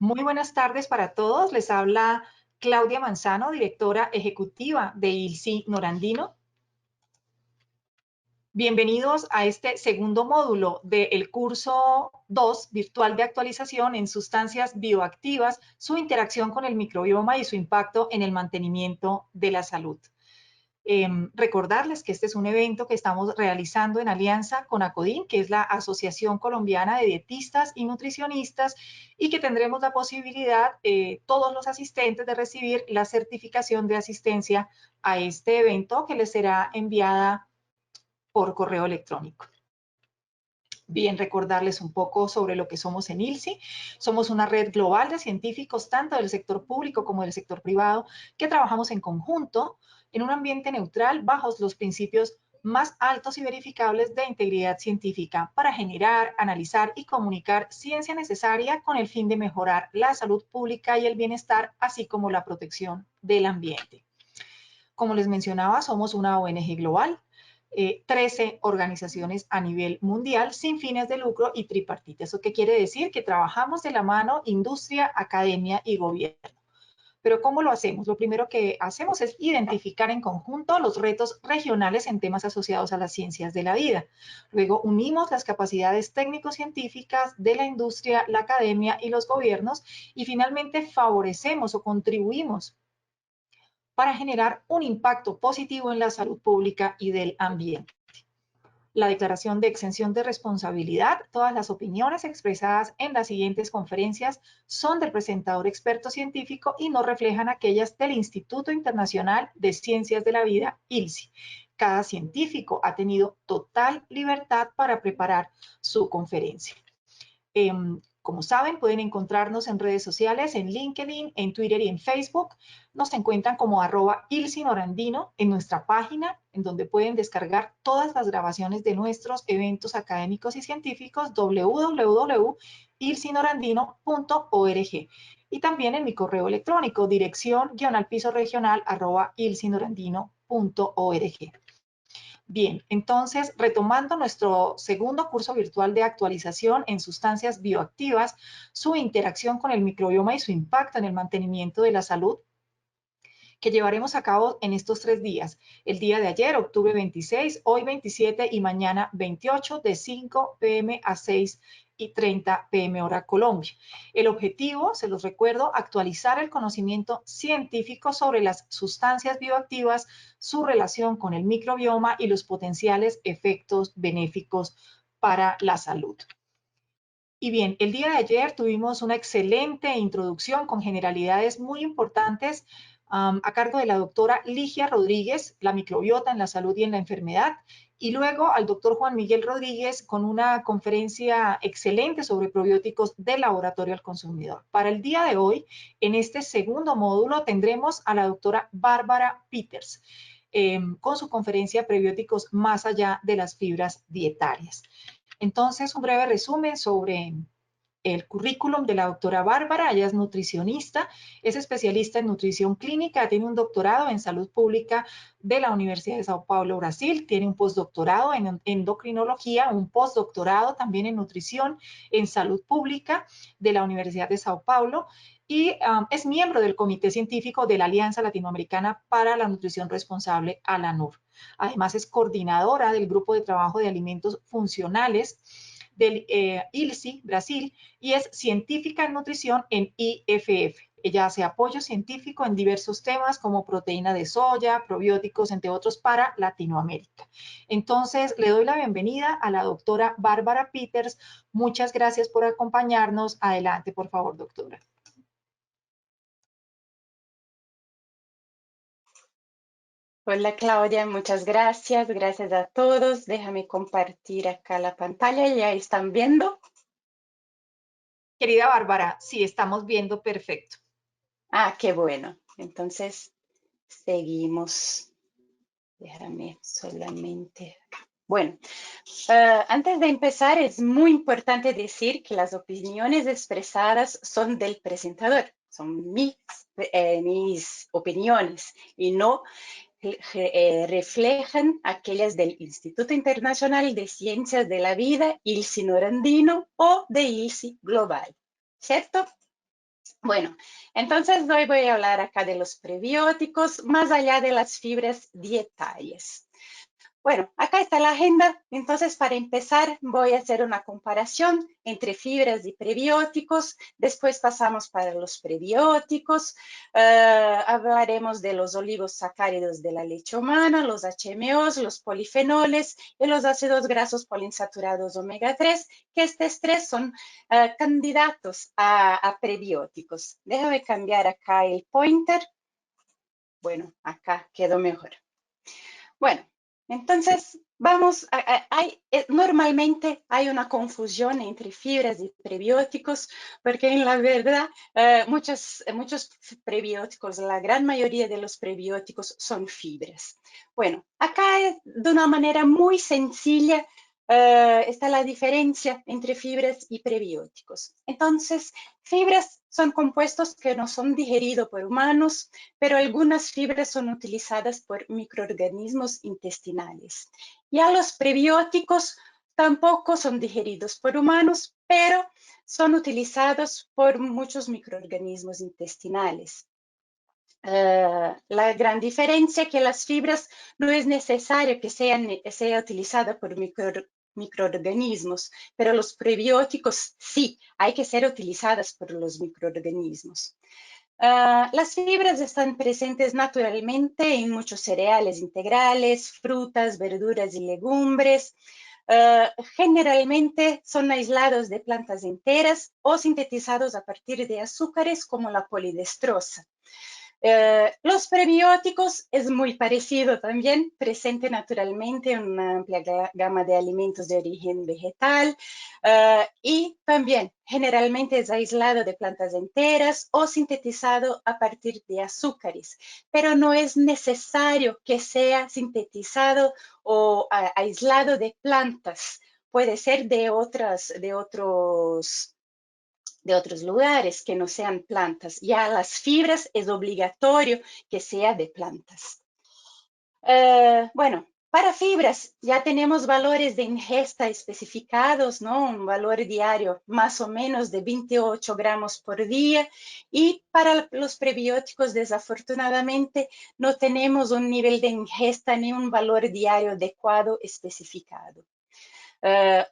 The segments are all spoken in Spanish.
Muy buenas tardes para todos. Les habla Claudia Manzano, directora ejecutiva de ILSI Norandino. Bienvenidos a este segundo módulo del curso 2 virtual de actualización en sustancias bioactivas, su interacción con el microbioma y su impacto en el mantenimiento de la salud. Recordarles que este es un evento que estamos realizando en alianza con ACODIN, que es la Asociación Colombiana de Dietistas y Nutricionistas, y que tendremos la posibilidad, todos los asistentes, de recibir la certificación de asistencia a este evento que les será enviada por correo electrónico. Bien, recordarles un poco sobre lo que somos en ILSI. Somos una red global de científicos, tanto del sector público como del sector privado, que trabajamos en conjunto en un ambiente neutral bajo los principios más altos y verificables de integridad científica para generar, analizar y comunicar ciencia necesaria con el fin de mejorar la salud pública y el bienestar, así como la protección del ambiente. Como les mencionaba, somos una ONG global, 13 organizaciones a nivel mundial sin fines de lucro y tripartita. ¿Eso qué quiere decir? Que trabajamos de la mano industria, academia y gobierno. Pero ¿cómo lo hacemos? Lo primero que hacemos es identificar en conjunto los retos regionales en temas asociados a las ciencias de la vida. Luego unimos las capacidades técnico-científicas de la industria, la academia y los gobiernos y finalmente favorecemos o contribuimos para generar un impacto positivo en la salud pública y del ambiente. La declaración de exención de responsabilidad, todas las opiniones expresadas en las siguientes conferencias son del presentador experto científico y no reflejan aquellas del Instituto Internacional de Ciencias de la Vida, ILSI. Cada científico ha tenido total libertad para preparar su conferencia. Como saben, pueden encontrarnos en redes sociales, en LinkedIn, en Twitter y en Facebook. Nos encuentran como @ilsinorandino en nuestra página, en donde pueden descargar todas las grabaciones de nuestros eventos académicos y científicos, www.ilsinorandino.org. Y también en mi correo electrónico, dirección-al-piso-regional@ilsinorandino.org. Bien, entonces, retomando nuestro segundo curso virtual de actualización en sustancias bioactivas, su interacción con el microbioma y su impacto en el mantenimiento de la salud, que llevaremos a cabo en estos 3 días. El día de ayer, octubre 26, hoy 27 y mañana 28, de 5 p.m. a 6:30 p.m. hora Colombia. El objetivo, se los recuerdo, actualizar el conocimiento científico sobre las sustancias bioactivas, su relación con el microbioma y los potenciales efectos benéficos para la salud. Y bien, el día de ayer tuvimos una excelente introducción con generalidades muy importantes a cargo de la doctora Ligia Rodríguez, la microbiota en la salud y en la enfermedad, y luego al doctor Juan Miguel Rodríguez con una conferencia excelente sobre probióticos del laboratorio al consumidor. Para el día de hoy, en este segundo módulo, tendremos a la doctora Bárbara Peters con su conferencia Prebióticos más allá de las fibras dietarias. Entonces, un breve resumen sobre el currículum de la doctora Bárbara. Ella es nutricionista, es especialista en nutrición clínica, tiene un doctorado en salud pública de la Universidad de Sao Paulo, Brasil, tiene un postdoctorado en endocrinología, un postdoctorado también en nutrición en salud pública de la Universidad de Sao Paulo y es miembro del Comité Científico de la Alianza Latinoamericana para la Nutrición Responsable, ALANUR. Además, es coordinadora del Grupo de Trabajo de Alimentos Funcionales del ILSI, Brasil, y es científica en nutrición en IFF. Ella hace apoyo científico en diversos temas como proteína de soya, probióticos, entre otros, para Latinoamérica. Entonces, le doy la bienvenida a la doctora Bárbara Peters. Muchas gracias por acompañarnos. Adelante, por favor, doctora. Hola Claudia, muchas gracias. Gracias a todos. Déjame compartir acá la pantalla. ¿Ya están viendo? Querida Bárbara, sí, estamos viendo perfecto. Ah, qué bueno. Entonces, seguimos. Déjame solamente. Bueno, antes de empezar, es muy importante decir que las opiniones expresadas son del presentador, son mis opiniones y no reflejan aquellas del Instituto Internacional de Ciencias de la Vida, ILSI Norandino o de ILSI Global, ¿cierto? Bueno, entonces hoy voy a hablar acá de los prebióticos, más allá de las fibras dietarias. Bueno, acá está la agenda. Entonces, para empezar, voy a hacer una comparación entre fibras y prebióticos. Después pasamos para los prebióticos. Hablaremos de los oligosacáridos de la leche humana, los HMOs, los polifenoles y los ácidos grasos poliinsaturados omega 3, que estos tres son candidatos a prebióticos. Déjame cambiar acá el pointer. Bueno, acá quedó mejor. Bueno, entonces vamos, normalmente hay una confusión entre fibras y prebióticos, porque en la verdad muchos prebióticos, la gran mayoría de los prebióticos son fibras. Bueno, acá de una manera muy sencilla está la diferencia entre fibras y prebióticos. Entonces, fibras son compuestos que no son digeridos por humanos, pero algunas fibras son utilizadas por microorganismos intestinales. Ya los prebióticos tampoco son digeridos por humanos, pero son utilizados por muchos microorganismos intestinales. La gran diferencia es que las fibras no es necesario que sea utilizada por microorganismos, pero los prebióticos sí, hay que ser utilizadas por los microorganismos. Las fibras están presentes naturalmente en muchos cereales integrales, frutas, verduras y legumbres. Generalmente son aislados de plantas enteras o sintetizados a partir de azúcares como la polidestrosa. Los prebióticos es muy parecido también, presente naturalmente en una amplia gama de alimentos de origen vegetal y también generalmente es aislado de plantas enteras o sintetizado a partir de azúcares, pero no es necesario que sea sintetizado o aislado de plantas, puede ser de otros lugares que no sean plantas. Ya las fibras es obligatorio que sea de plantas. Bueno, para fibras ya tenemos valores de ingesta especificados, ¿no? Un valor diario más o menos de 28 gramos por día. Y para los prebióticos, desafortunadamente, no tenemos un nivel de ingesta ni un valor diario adecuado especificado.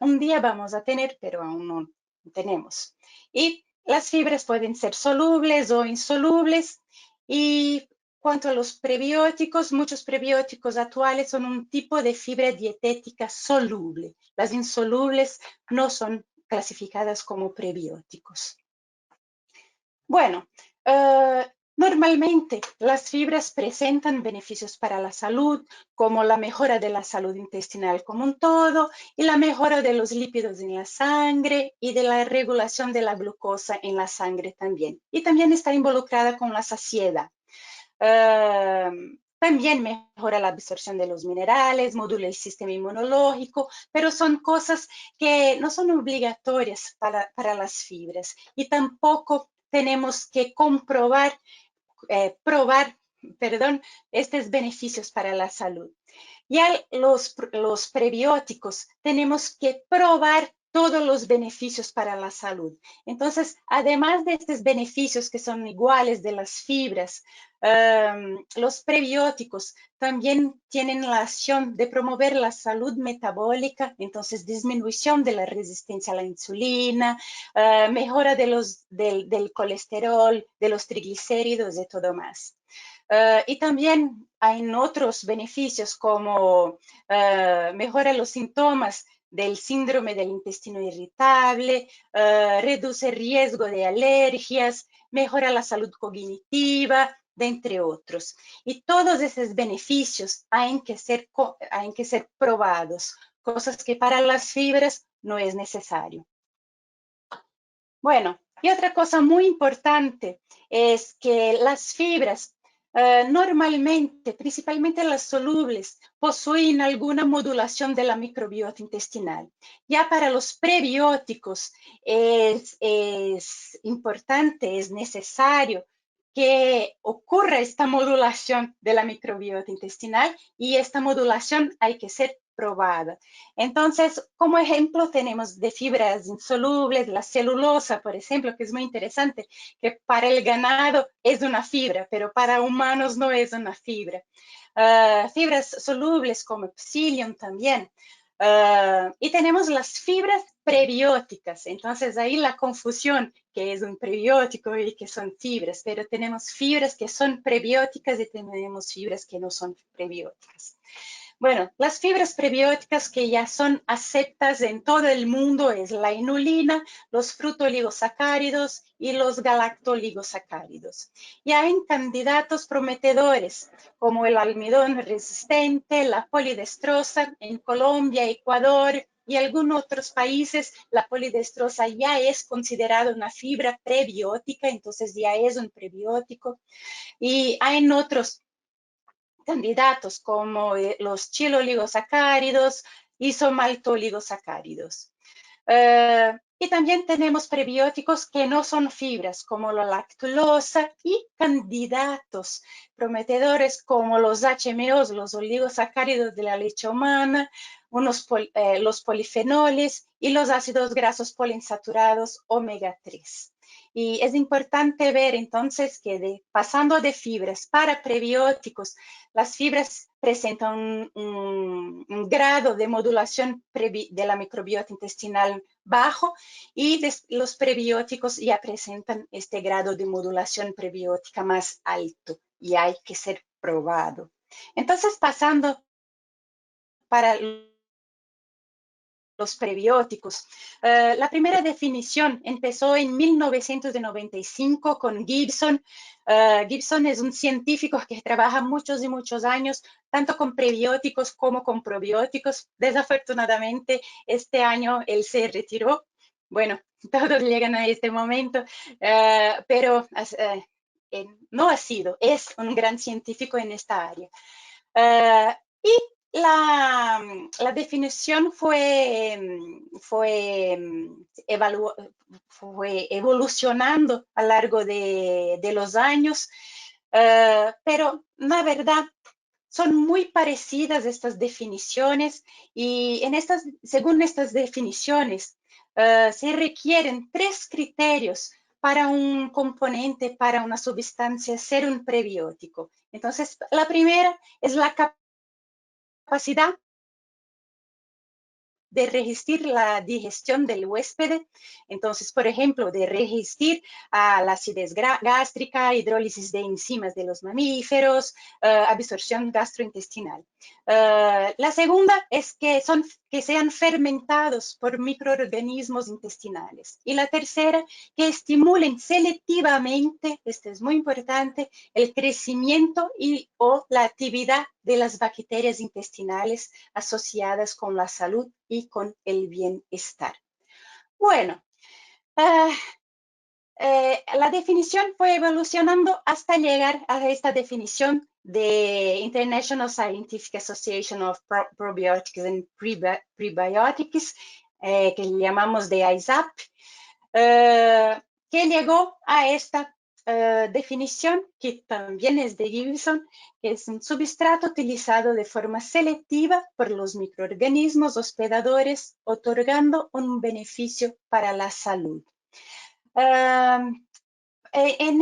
Un día vamos a tener, pero aún no tenemos. Y las fibras pueden ser solubles o insolubles. Y cuanto a los prebióticos, muchos prebióticos actuales son un tipo de fibra dietética soluble. Las insolubles no son clasificadas como prebióticos. Bueno, normalmente las fibras presentan beneficios para la salud, como la mejora de la salud intestinal como un todo y la mejora de los lípidos en la sangre y de la regulación de la glucosa en la sangre también. Y también está involucrada con la saciedad. También mejora la absorción de los minerales, modula el sistema inmunológico, pero son cosas que no son obligatorias para las fibras y tampoco tenemos que probar, estos beneficios para la salud. Ya los prebióticos tenemos que probar todos los beneficios para la salud. Entonces, además de estos beneficios que son iguales de las fibras, los prebióticos también tienen la acción de promover la salud metabólica, entonces disminución de la resistencia a la insulina, mejora del colesterol, de los triglicéridos y todo más. Y también hay otros beneficios como mejora los síntomas del síndrome del intestino irritable, reduce el riesgo de alergias, mejora la salud cognitiva, de entre otros. Y todos esos beneficios hay que ser probados, cosas que para las fibras no es necesario. Bueno, y otra cosa muy importante es que las fibras normalmente, principalmente las solubles, poseen alguna modulación de la microbiota intestinal. Ya para los prebióticos es importante, es necesario que ocurra esta modulación de la microbiota intestinal y esta modulación hay que ser probada. Entonces, como ejemplo, tenemos de fibras insolubles, la celulosa, por ejemplo, que es muy interesante, que para el ganado es una fibra, pero para humanos no es una fibra. Fibras solubles como psyllium también. Y tenemos las fibras prebióticas, entonces ahí la confusión, que es un prebiótico y que son fibras, pero tenemos fibras que son prebióticas y tenemos fibras que no son prebióticas. Bueno, las fibras prebióticas que ya son aceptadas en todo el mundo es la inulina, los fructooligosacáridos y los galactoligosacáridos. Y hay candidatos prometedores como el almidón resistente, la polidestrosa en Colombia, Ecuador y algunos otros países. La polidestrosa ya es considerada una fibra prebiótica, entonces ya es un prebiótico. Y hay en otros candidatos como los chiloligosacáridos, isomaltoligosacáridos. Y también tenemos prebióticos que no son fibras, como la lactulosa, y candidatos prometedores como los HMOs, los oligosacáridos de la leche humana, los polifenoles y los ácidos grasos poliinsaturados omega 3. Y es importante ver entonces que pasando de fibras para prebióticos, las fibras presentan un grado de modulación de la microbiota intestinal bajo y los prebióticos ya presentan este grado de modulación prebiótica más alto y hay que ser probado. Entonces, pasando para los prebióticos. La primera definición empezó en 1995 con Gibson. Gibson es un científico que trabaja muchos y muchos años, tanto con prebióticos como con probióticos. Desafortunadamente, este año él se retiró. Bueno, todos llegan a este momento, pero no ha sido, es un gran científico en esta área. Y la definición fue evolucionando a lo largo de los años, pero la verdad son muy parecidas estas definiciones y según estas definiciones se requieren 3 criterios para un componente, para una sustancia ser un prebiótico. Entonces, la primera es la capacidad de resistir la digestión del huésped. Entonces, por ejemplo, de resistir a la acidez gástrica, hidrólisis de enzimas de los mamíferos, absorción gastrointestinal. La segunda es que sean fermentados por microorganismos intestinales. Y la tercera, que estimulen selectivamente, esto es muy importante, el crecimiento o la actividad de las bacterias intestinales asociadas con la salud y con el bienestar. Bueno, la definición fue evolucionando hasta llegar a esta definición de International Scientific Association of Probiotics and Prebiotics, que llamamos de ISAP, que llegó a esta definición, que también es de Gibson, que es un substrato utilizado de forma selectiva por los microorganismos hospedadores, otorgando un beneficio para la salud. En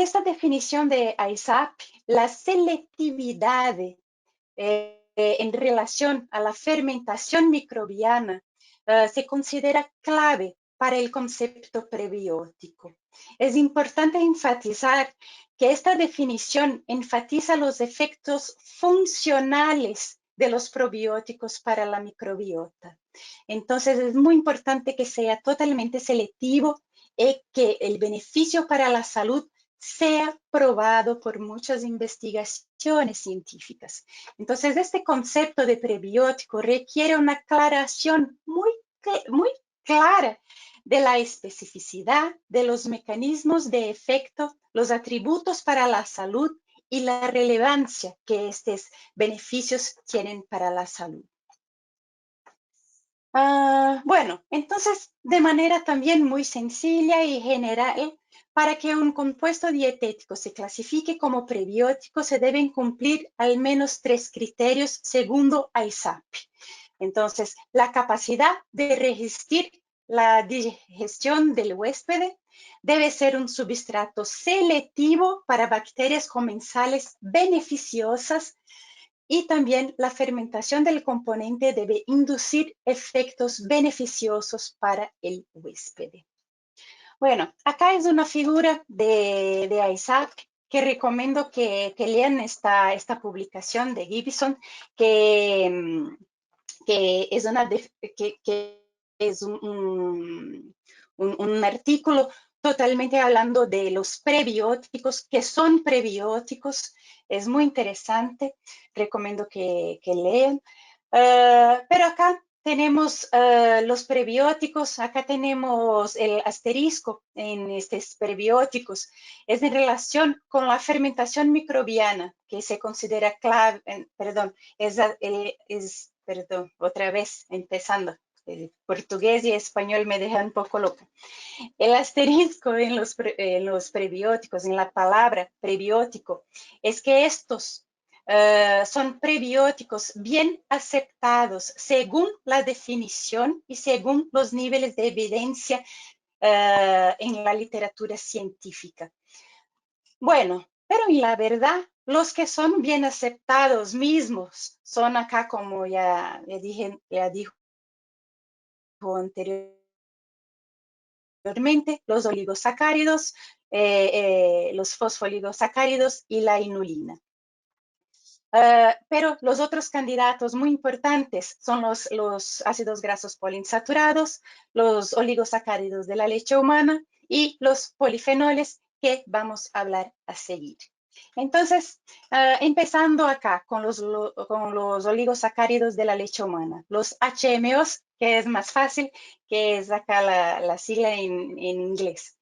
esta definición de ISAP, la selectividad en relación a la fermentación microbiana se considera clave para el concepto prebiótico. Es importante enfatizar que esta definición enfatiza los efectos funcionales de los probióticos para la microbiota. Entonces, es muy importante que sea totalmente selectivo y que el beneficio para la salud sea probado por muchas investigaciones científicas. Entonces, este concepto de prebiótico requiere una aclaración muy clara de la especificidad de los mecanismos de efecto, los atributos para la salud y la relevancia que estos beneficios tienen para la salud. Bueno, entonces, de manera también muy sencilla y general, para que un compuesto dietético se clasifique como prebiótico, se deben cumplir al menos 3 criterios según ISAP. Entonces, la capacidad de resistir la digestión del huésped debe ser un substrato selectivo para bacterias comensales beneficiosas y también la fermentación del componente debe inducir efectos beneficiosos para el huésped. Bueno, acá es una figura de Isaac que recomiendo que lean esta publicación de Gibson, que es, que es un artículo totalmente hablando de los prebióticos, que son prebióticos. Es muy interesante, recomiendo que lean. Pero acá tenemos los prebióticos, acá tenemos el asterisco en estos prebióticos. Es en relación con la fermentación microbiana, que se considera clave, perdón, perdón, otra vez empezando. El portugués y español me dejan un poco loca. El asterisco en los prebióticos, en la palabra prebiótico, es que estos son prebióticos bien aceptados según la definición y según los niveles de evidencia en la literatura científica. Bueno, pero en la verdad, los que son bien aceptados mismos son acá, como ya dijo anteriormente, los oligosacáridos, los fosfoligosacáridos y la inulina. Pero los otros candidatos muy importantes son los ácidos grasos poliinsaturados, los oligosacáridos de la leche humana y los polifenoles que vamos a hablar a seguir. Entonces, empezando acá con los oligosacáridos de la leche humana, los HMOs, que es más fácil, que es acá la sigla en inglés.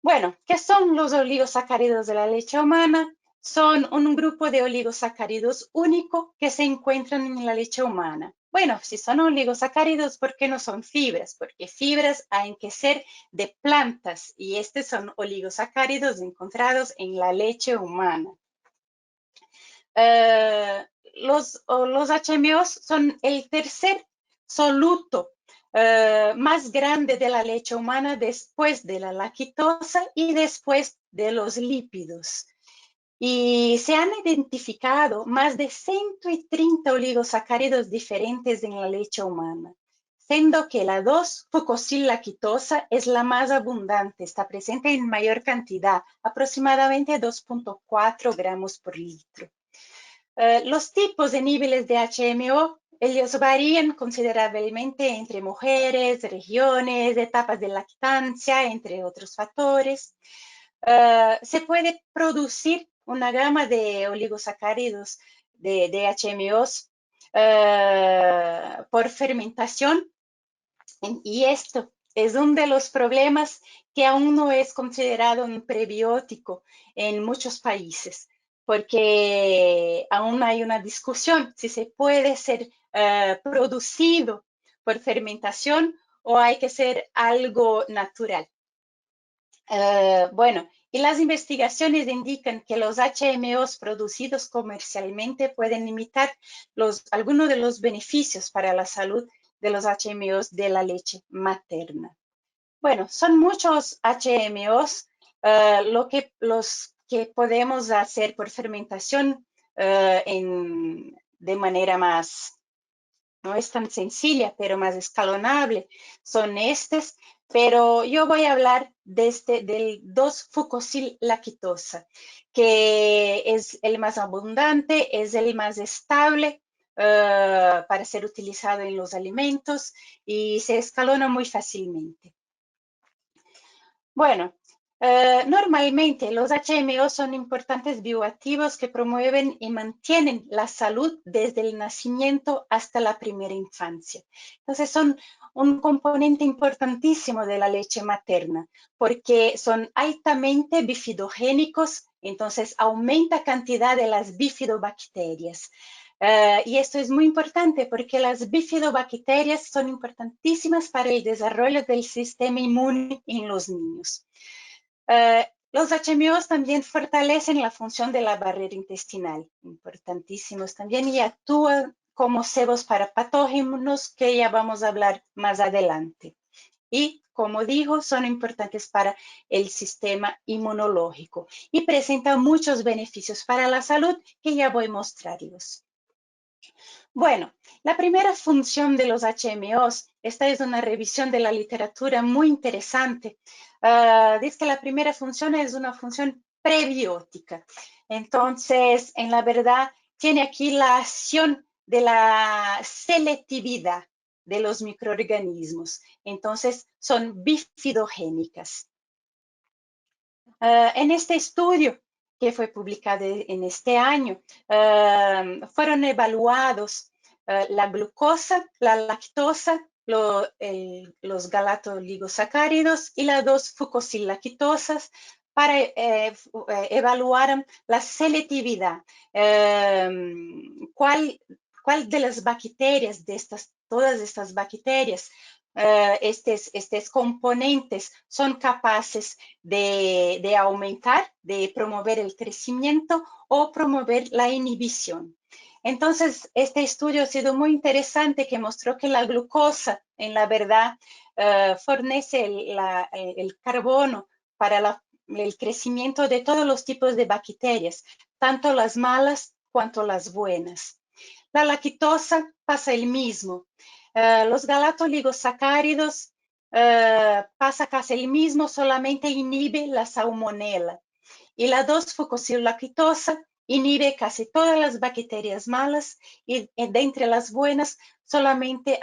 Bueno, ¿qué son los oligosacáridos de la leche humana? Son un grupo de oligosacáridos único que se encuentran en la leche humana. Bueno, si son oligosacáridos, ¿por qué no son fibras? Porque fibras hay que ser de plantas y estos son oligosacáridos encontrados en la leche humana. Los HMOs son el tercer soluto más grande de la leche humana después de la lactosa y después de los lípidos. Y se han identificado más de 130 oligosacáridos diferentes en la leche humana, siendo que la 2-fucosil-lactosa es la más abundante, está presente en mayor cantidad, aproximadamente 2.4 gramos por litro. Los tipos de niveles de HMO, ellos varían considerablemente entre mujeres, regiones, etapas de lactancia, entre otros factores. Se puede producir una gama de oligosacáridos de HMOs por fermentación, y esto es uno de los problemas que aún no es considerado un prebiótico en muchos países, porque aún hay una discusión si se puede ser producido por fermentación o hay que ser algo natural. Bueno, y las investigaciones indican que los HMOs producidos comercialmente pueden limitar algunos de los beneficios para la salud de los HMOs de la leche materna. Bueno, son muchos HMOs, los que podemos hacer por fermentación de manera más, no es tan sencilla, pero más escalonable, son estos. Pero yo voy a hablar del 2-fucosil-lactosa, que es el más abundante, es el más estable para ser utilizado en los alimentos y se escalona muy fácilmente. Bueno, normalmente los HMO son importantes bioactivos que promueven y mantienen la salud desde el nacimiento hasta la primera infancia. Entonces son un componente importantísimo de la leche materna porque son altamente bifidogénicos, entonces aumenta cantidad de las bifidobacterias. Y esto es muy importante porque las bifidobacterias son importantísimas para el desarrollo del sistema inmune en los niños. Los HMOs también fortalecen la función de la barrera intestinal, importantísimos también, y actúan como cebos para patógenos, que ya vamos a hablar más adelante. Y, como digo, son importantes para el sistema inmunológico y presentan muchos beneficios para la salud que ya voy a mostrarlos. Bueno, la primera función de los HMOs, esta es una revisión de la literatura muy interesante. Dice que la primera función es una función prebiótica. Entonces, en la verdad, tiene aquí la acción de la selectividad de los microorganismos. Entonces, son bifidogénicas. En este estudio que fue publicado en este año, fueron evaluados la glucosa, la lactosa, los galactoligosacáridos y las 2-fucosilactosas para evaluar la selectividad. ¿Cuál de las bacterias, todas estas bacterias, estos componentes son capaces de aumentar, de promover el crecimiento o promover la inhibición? Entonces, este estudio ha sido muy interesante, que mostró que la glucosa, en la verdad, fornece el carbono para el crecimiento de todos los tipos de bacterias, tanto las malas cuanto las buenas. La lactosa pasa el mismo. Los galactoligosacáridos pasa casi el mismo, solamente inhibe la salmonela. Y la 2-fucosilactosa inhibe casi todas las bacterias malas, y de entre las buenas solamente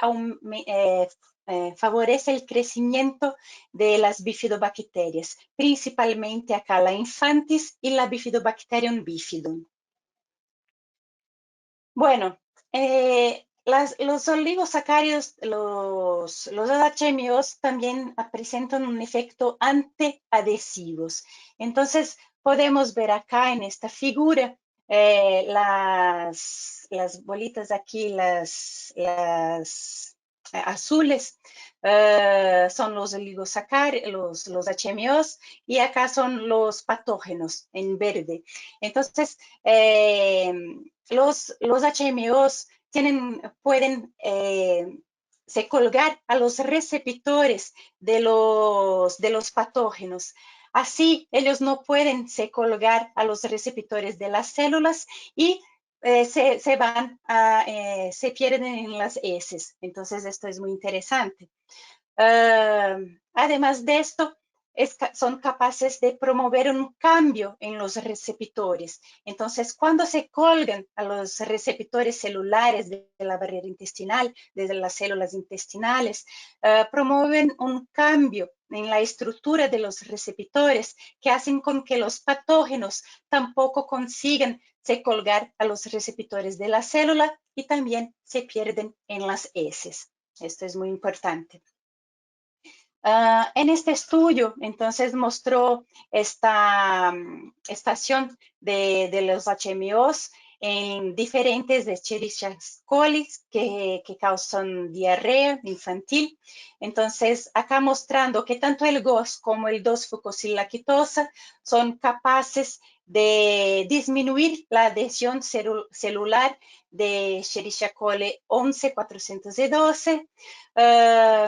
favorece el crecimiento de las bifidobacterias, principalmente acá la infantis y la Bifidobacterium bifidum. Bueno, los oligosacáridos, los HMOs también presentan un efecto antiadhesivos. Entonces, podemos ver acá en esta figura las bolitas aquí, las azules, son los oligosacáridos, los HMOs, y acá son los patógenos en verde. Entonces, los HMOs pueden se colgar a los receptores de los patógenos. Así, ellos no pueden se colgar a los receptores de las células y se pierden en las heces. Entonces, esto es muy interesante. Además de esto, son capaces de promover un cambio en los receptores. Entonces, cuando se colgan a los receptores celulares de la barrera intestinal, desde las células intestinales, promueven un cambio en la estructura de los receptores, que hacen con que los patógenos tampoco consigan se colgar a los receptores de la célula y también se pierden en las heces. Esto es muy importante. En este estudio, entonces, mostró esta estación de los HMOs en diferentes Escherichia coli que causan diarrea infantil. Entonces, acá mostrando que tanto el GOS como el 2-fucosilactosa son capaces de disminuir la adhesión celular de Escherichia coli 11.412.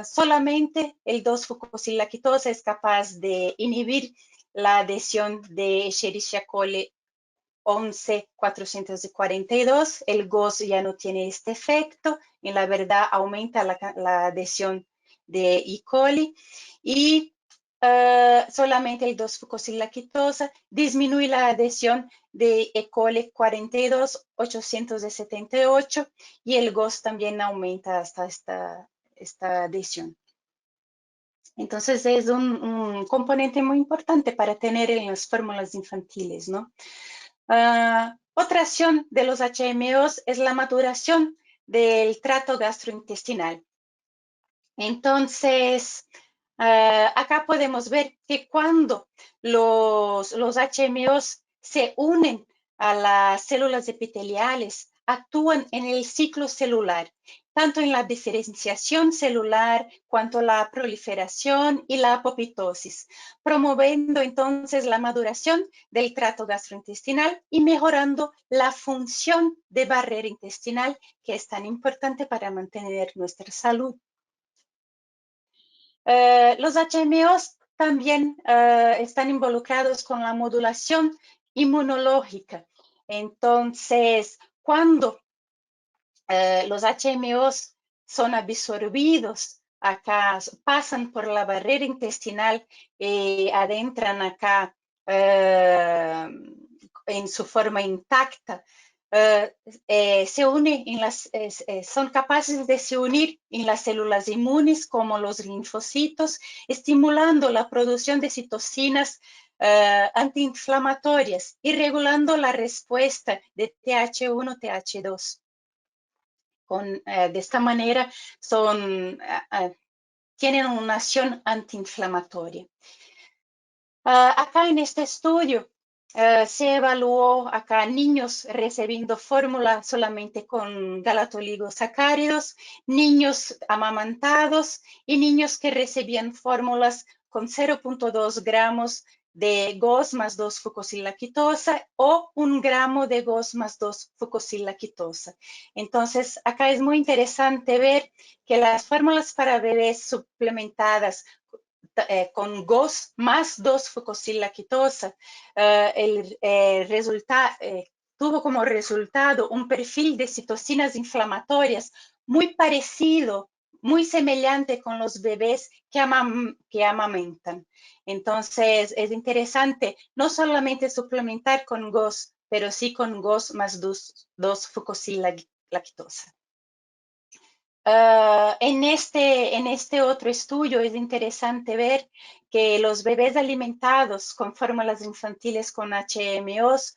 Solamente el 2-fucosilactosa es capaz de inhibir la adhesión de Escherichia coli 11.442. El GOS ya no tiene este efecto, en la verdad aumenta la adhesión de E. coli, y solamente el 2-fucosilactosa disminuye la adhesión de E. coli 42.878, y el GOS también aumenta hasta esta adhesión. Entonces, es un componente muy importante para tener en las fórmulas infantiles, ¿no? Otra acción de los HMOs es la maduración del tracto gastrointestinal. Entonces, acá podemos ver que cuando los HMOs se unen a las células epiteliales, actúan en el ciclo celular, tanto en la diferenciación celular cuanto la proliferación y la apoptosis, promoviendo entonces la maduración del tracto gastrointestinal y mejorando la función de barrera intestinal, que es tan importante para mantener nuestra salud. Los HMOs también están involucrados con la modulación inmunológica. Entonces, cuando los HMOs son absorbidos acá, pasan por la barrera intestinal y adentran acá en su forma intacta, se une en las, son capaces de se unir en las células inmunes como los linfocitos, estimulando la producción de citocinas antiinflamatorias y regulando la respuesta de TH1, TH2. De esta manera tienen una acción antiinflamatoria. Acá en este estudio se evaluó acá niños recibiendo fórmula solamente con galactoligosacáridos, niños amamantados y niños que recibían fórmulas con 0.2 gramos de GOS más 2 fucosilactosa o 1 gramo de GOS más 2 fucosilactosa. Entonces, acá es muy interesante ver que las fórmulas para bebés suplementadas con GOS más 2 fucosilactosa, tuvo como resultado un perfil de citocinas inflamatorias muy parecido, muy semejante con los bebés que amamentan. Entonces, es interesante no solamente suplementar con GOS, pero sí con GOS más 2 fucosilactosa. En este otro estudio es interesante ver que los bebés alimentados con fórmulas infantiles con HMOs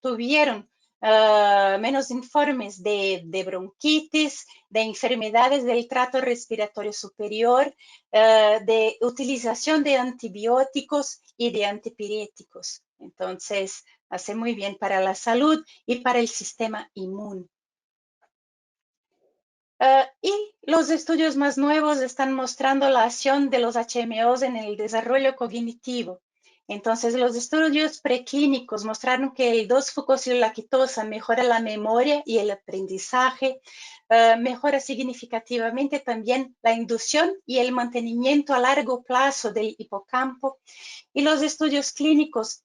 tuvieron menos informes de bronquitis, de enfermedades del tracto respiratorio superior, de utilización de antibióticos y de antipiréticos. Entonces, hace muy bien para la salud y para el sistema inmune. Y los estudios más nuevos están mostrando la acción de los HMOs en el desarrollo cognitivo. Entonces, los estudios preclínicos mostraron que el 2-fucosilactosa mejora la memoria y el aprendizaje, mejora significativamente también la inducción y el mantenimiento a largo plazo del hipocampo. Y los estudios clínicos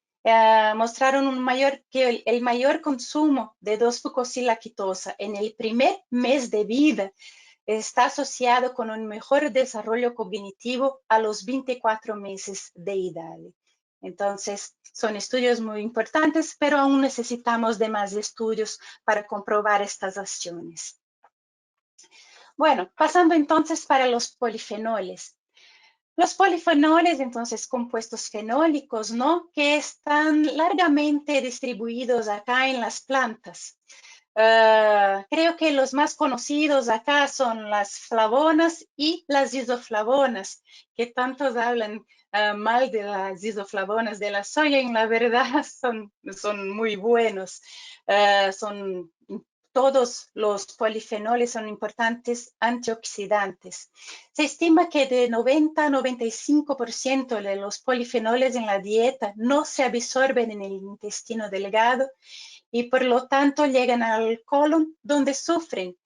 mostraron que el mayor consumo de 2-fucosilactosa en el primer mes de vida está asociado con un mejor desarrollo cognitivo a los 24 meses de edad. Entonces, son estudios muy importantes, pero aún necesitamos de más estudios para comprobar estas acciones. Bueno, pasando entonces para los polifenoles. Los polifenoles, entonces, compuestos fenólicos, ¿no? Que están largamente distribuidos acá en las plantas. Creo que los más conocidos acá son las flavonas y las isoflavonas, que tantos hablan mal de las isoflavonas de la soya, y en la verdad son muy buenos. Todos los polifenoles son importantes antioxidantes. Se estima que de 90 a 95% de los polifenoles en la dieta no se absorben en el intestino delgado y por lo tanto llegan al colon, donde sufren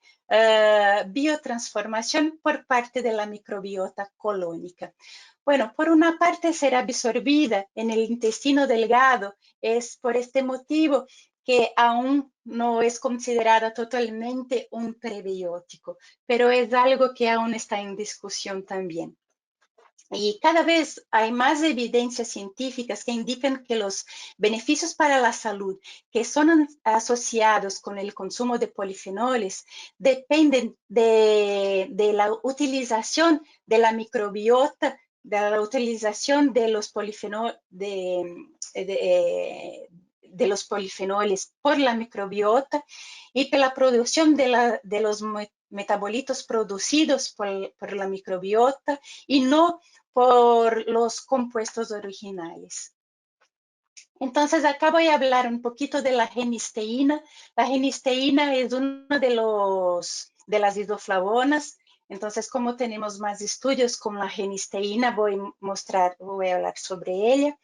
biotransformación por parte de la microbiota colónica. Bueno, por una parte ser absorbida en el intestino delgado, es por este motivo que aún no es considerada totalmente un prebiótico, pero es algo que aún está en discusión también. Y cada vez hay más evidencias científicas que indican que los beneficios para la salud que son asociados con el consumo de polifenoles dependen de la utilización de la microbiota, de la utilización de los los polifenoles por la microbiota y de la producción de los metabolitos producidos por la microbiota y no por los compuestos originales. Entonces, acá voy a hablar un poquito de la genisteína. La genisteína es uno de las isoflavonas. Entonces, como tenemos más estudios con la genisteína, voy a hablar sobre ella.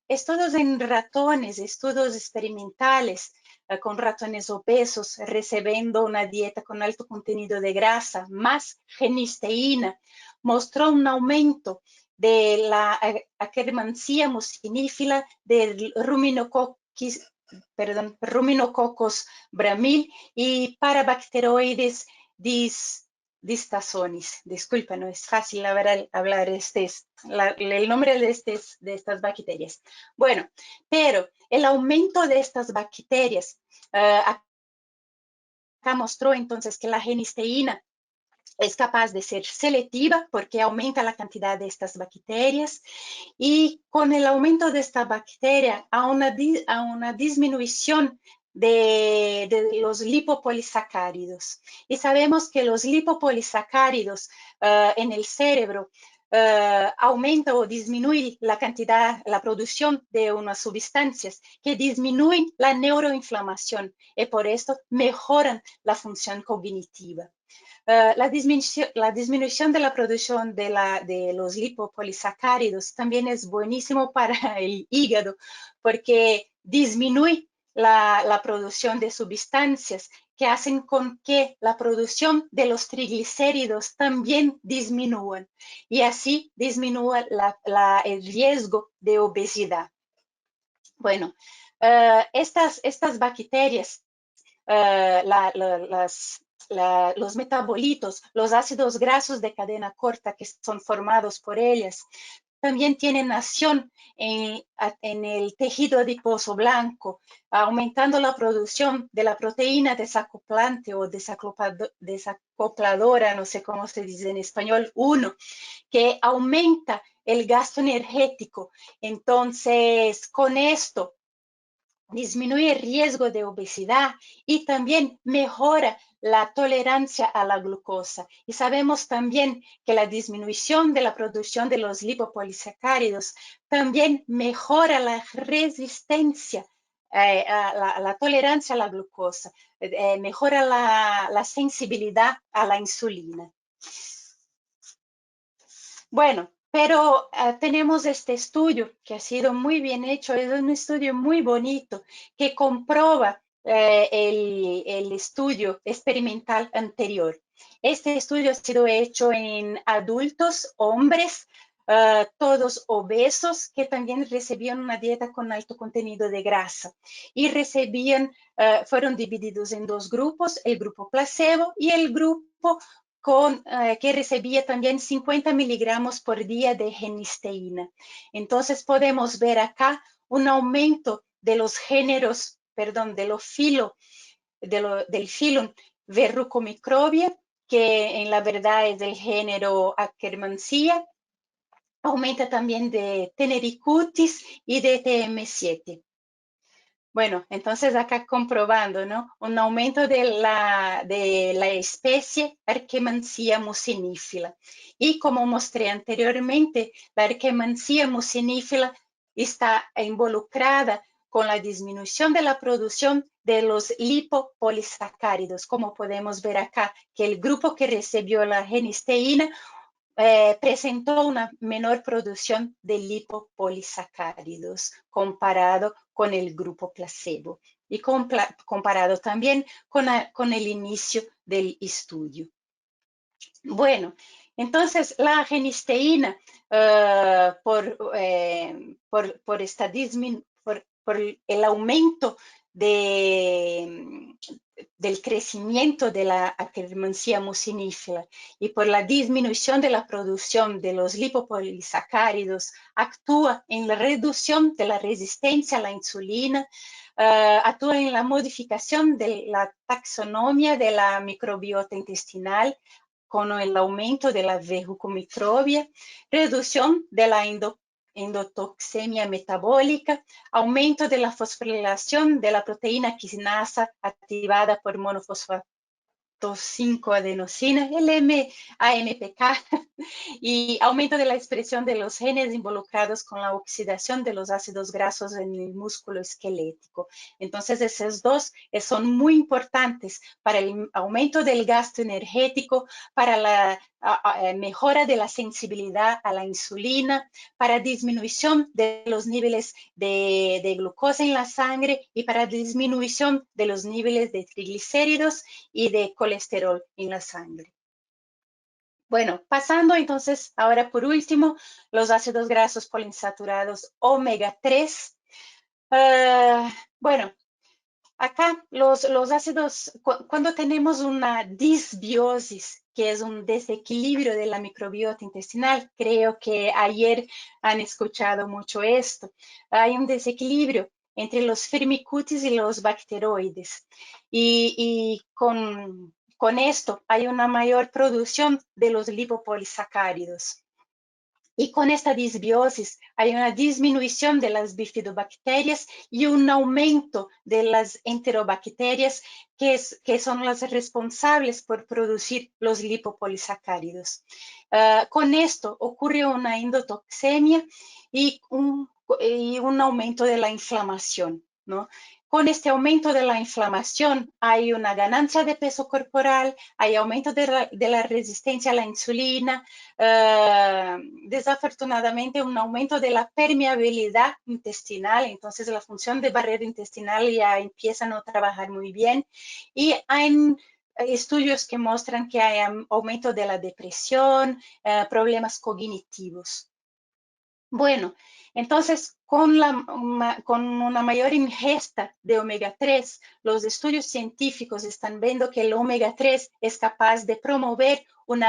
Estudios en ratones, estudios experimentales con ratones obesos recibiendo una dieta con alto contenido de grasa más genisteína, mostró un aumento de la Akkermansia mucinífila del Ruminococcus bramil y Parabacteroides distasonis. Disculpa, no es fácil hablar el nombre de estas bacterias. Bueno, pero el aumento de estas bacterias acá mostró entonces que la genisteína es capaz de ser selectiva porque aumenta la cantidad de estas bacterias y con el aumento de esta bacteria a una disminución de los lipopolisacáridos. Y sabemos que los lipopolisacáridos en el cerebro aumenta o disminuye la cantidad, la producción de unas sustancias que disminuyen la neuroinflamación y por esto mejoran la función cognitiva. La disminución de la producción de los lipopolisacáridos también es buenísimo para el hígado porque disminuye la producción de sustancias que hacen con que la producción de los triglicéridos también disminuyan y así disminuya el riesgo de obesidad. Bueno, estas bacterias, los metabolitos, los ácidos grasos de cadena corta que son formados por ellas, también tienen acción en el tejido adiposo blanco, aumentando la producción de la proteína desacoplante o desacopladora, no sé cómo se dice en español, 1, que aumenta el gasto energético. Entonces, con esto, disminuye el riesgo de obesidad y también mejora la tolerancia a la glucosa. Y sabemos también que la disminución de la producción de los lipopolisacáridos también mejora la resistencia, la tolerancia a la glucosa, mejora la sensibilidad a la insulina. Bueno, pero tenemos este estudio que ha sido muy bien hecho, es un estudio muy bonito que comprueba el estudio experimental anterior. Este estudio ha sido hecho en adultos, hombres, todos obesos que también recibían una dieta con alto contenido de grasa y fueron divididos en dos grupos, el grupo placebo y el grupo que recibía también 50 miligramos por día de genisteína. Entonces podemos ver acá un aumento de los géneros, perdón, del filum Verrucomicrobia, que en la verdad es del género Akkermansia, aumenta también de Tenericutis y de TM7. Bueno, entonces acá comprobando, ¿no? Un aumento de la especie Akkermansia mucinífila. Y como mostré anteriormente, la Akkermansia mucinífila está involucrada con la disminución de la producción de los lipopolisacáridos, como podemos ver acá, que el grupo que recibió la genisteína presentó una menor producción de lipopolisacáridos comparado con el grupo placebo y comparado también con el inicio del estudio. Bueno, entonces la genisteína por el aumento del crecimiento de la Akkermansia mucinífila y por la disminución de la producción de los lipopolisacáridos, actúa en la reducción de la resistencia a la insulina, actúa en la modificación de la taxonomía de la microbiota intestinal, con el aumento de la verrucomicrobia, reducción de la endotoxemia metabólica, aumento de la fosforilación de la proteína quinasa activada por adenosina, el AMPK, y aumento de la expresión de los genes involucrados con la oxidación de los ácidos grasos en el músculo esquelético. Entonces, esos dos son muy importantes para el aumento del gasto energético, para la mejora de la sensibilidad a la insulina, para disminución de los niveles de glucosa en la sangre y para disminución de los niveles de triglicéridos y de colesterol en la sangre. Bueno, pasando entonces ahora por último, los ácidos grasos poliinsaturados omega 3. Bueno, acá los ácidos, cuando tenemos una disbiosis, que es un desequilibrio de la microbiota intestinal, creo que ayer han escuchado mucho esto, hay un desequilibrio entre los firmicutes y los bacteroides. Y con esto hay una mayor producción de los lipopolisacáridos. Y con esta disbiosis hay una disminución de las bifidobacterias y un aumento de las enterobacterias que son las responsables por producir los lipopolisacáridos. Con esto ocurre una endotoxemia y un aumento de la inflamación, ¿no? Con este aumento de la inflamación hay una ganancia de peso corporal, hay aumento de la resistencia a la insulina, desafortunadamente un aumento de la permeabilidad intestinal, entonces la función de barrera intestinal ya empieza a no trabajar muy bien y hay estudios que muestran que hay aumento de la depresión, problemas cognitivos. Bueno, entonces con una mayor ingesta de omega 3, los estudios científicos están viendo que el omega 3 es capaz de promover en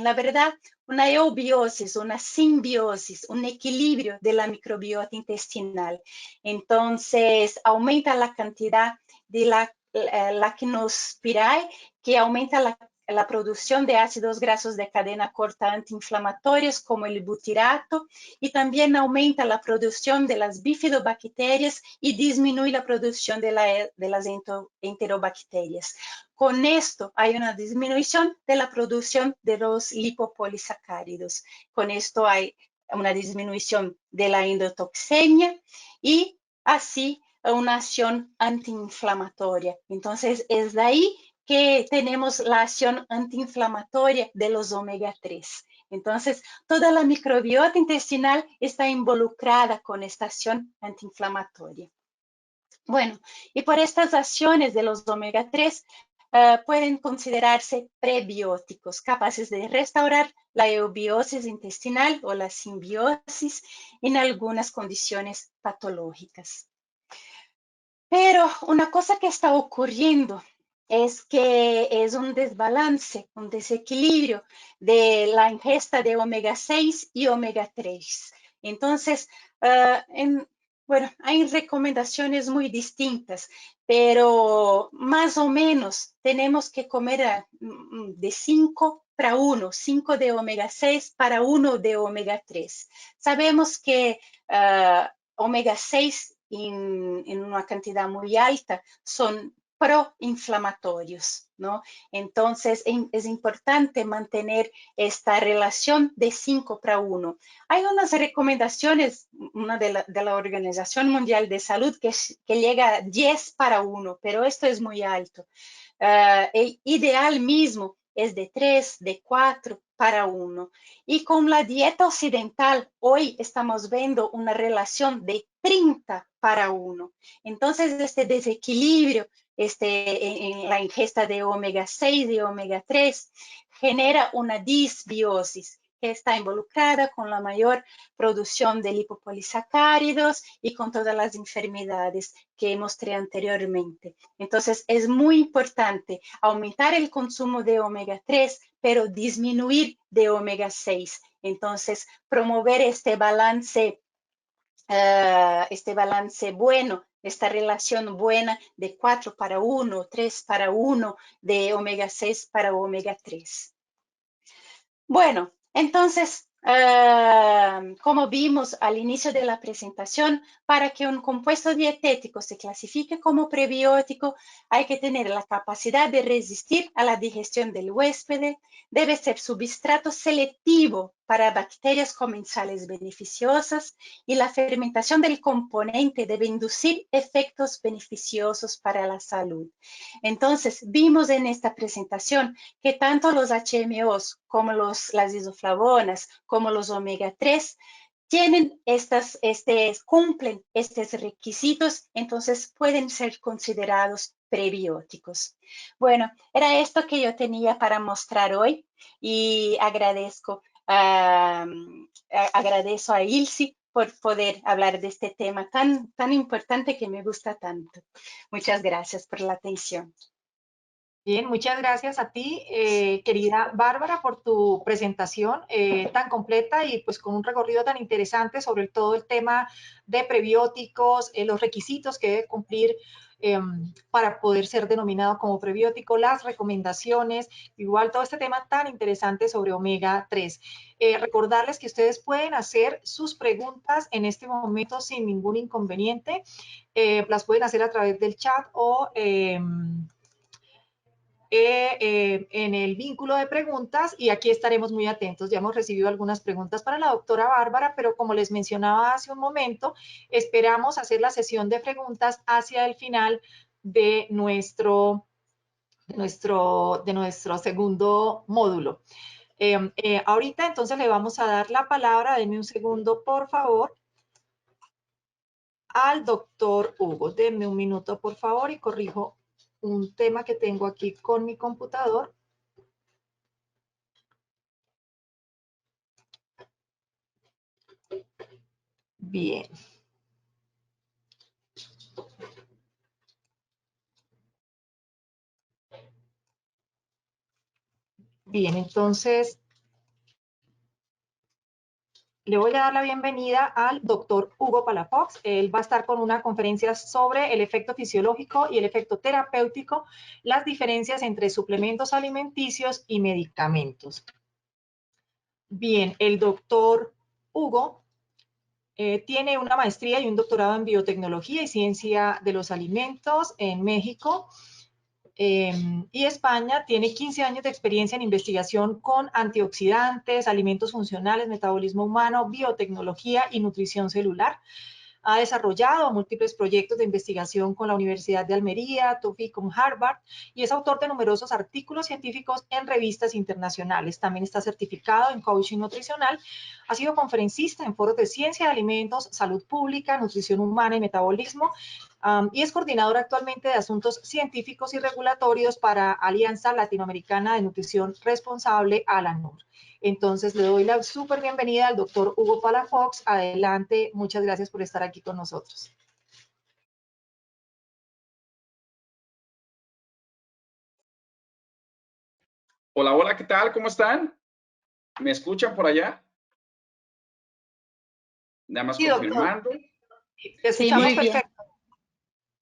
la verdad, una eubiosis, una simbiosis, un equilibrio de la microbiota intestinal. Entonces, aumenta la cantidad de la lacnospirae, que aumenta la producción de ácidos grasos de cadena corta antiinflamatorios como el butirato y también aumenta la producción de las bifidobacterias y disminuye la producción de las enterobacterias. Con esto hay una disminución de la producción de los lipopolisacáridos. Con esto hay una disminución de la endotoxemia y así una acción antiinflamatoria. Entonces, es de ahí que tenemos la acción antiinflamatoria de los omega 3. Entonces, toda la microbiota intestinal está involucrada con esta acción antiinflamatoria. Bueno, y por estas acciones de los omega 3 pueden considerarse prebióticos, capaces de restaurar la eubiosis intestinal o la simbiosis en algunas condiciones patológicas. Pero una cosa que está ocurriendo es que es un desbalance, un desequilibrio de la ingesta de omega 6 y omega 3. Entonces, bueno, hay recomendaciones muy distintas, pero más o menos tenemos que comer de 5 para 1, 5 de omega 6 para 1 de omega 3. Sabemos que omega 6 en una cantidad muy alta son proinflamatorios, ¿no? Entonces, es importante mantener esta relación de 5 para 1. Hay unas recomendaciones, una de la Organización Mundial de Salud, que llega a 10 para 1, pero esto es muy alto. El ideal mismo es de 3, de 4 para 1. Y con la dieta occidental, hoy estamos viendo una relación de 30 para 1. Entonces, este desequilibrio en la ingesta de omega 6 y omega 3 genera una disbiosis que está involucrada con la mayor producción de lipopolisacáridos y con todas las enfermedades que mostré anteriormente. Entonces, es muy importante aumentar el consumo de omega 3, pero disminuir de omega 6. Entonces, promover este balance bueno, esta relación buena de 4 para 1, 3 para 1, de omega 6 para omega 3. Bueno, entonces, como vimos al inicio de la presentación, para que un compuesto dietético se clasifique como prebiótico, hay que tener la capacidad de resistir a la digestión del huésped, debe ser substrato selectivo para bacterias comensales beneficiosas y la fermentación del componente debe inducir efectos beneficiosos para la salud. Entonces, vimos en esta presentación que tanto los HMOs como las isoflavonas, como los omega 3, cumplen estos requisitos, entonces pueden ser considerados prebióticos. Bueno, era esto que yo tenía para mostrar hoy y agradezco a Ilse por poder hablar de este tema tan importante que me gusta tanto. Muchas gracias por la atención. Bien, muchas gracias a ti, querida Bárbara, por tu presentación tan completa y pues con un recorrido tan interesante sobre todo el tema de prebióticos, los requisitos que debe cumplir para poder ser denominado como prebiótico, las recomendaciones, igual todo este tema tan interesante sobre omega 3. Recordarles que ustedes pueden hacer sus preguntas en este momento sin ningún inconveniente. Las pueden hacer a través del chat o en el vínculo de preguntas y aquí estaremos muy atentos. Ya hemos recibido algunas preguntas para la doctora Bárbara, pero como les mencionaba hace un momento, esperamos hacer la sesión de preguntas hacia el final de nuestro segundo módulo. Ahorita entonces le vamos a dar la palabra, denme un segundo por favor, al doctor Hugo. Denme un minuto por favor y corrijo un tema que tengo aquí con mi computador. Bien. Bien, entonces le voy a dar la bienvenida al doctor Hugo Palafox. Él va a estar con una conferencia sobre el efecto fisiológico y el efecto terapéutico, las diferencias entre suplementos alimenticios y medicamentos. Bien, el doctor Hugo tiene una maestría y un doctorado en biotecnología y ciencia de los alimentos en México. Y España tiene 15 años de experiencia en investigación con antioxidantes, alimentos funcionales, metabolismo humano, biotecnología y nutrición celular. Ha desarrollado múltiples proyectos de investigación con la Universidad de Almería, TUFI, con Harvard, y es autor de numerosos artículos científicos en revistas internacionales. También está certificado en coaching nutricional. Ha sido conferencista en foros de ciencia de alimentos, salud pública, nutrición humana y metabolismo. Y es coordinador actualmente de asuntos científicos y regulatorios para Alianza Latinoamericana de Nutrición Responsable, ALANUR. Entonces, le doy la súper bienvenida al doctor Hugo Palafox. Adelante, muchas gracias por estar aquí con nosotros. Hola, hola, ¿qué tal? ¿Cómo están? ¿Me escuchan por allá? Nada más Sí, doctor. confirmando. Te Sí, escuchamos muy bien. perfecto.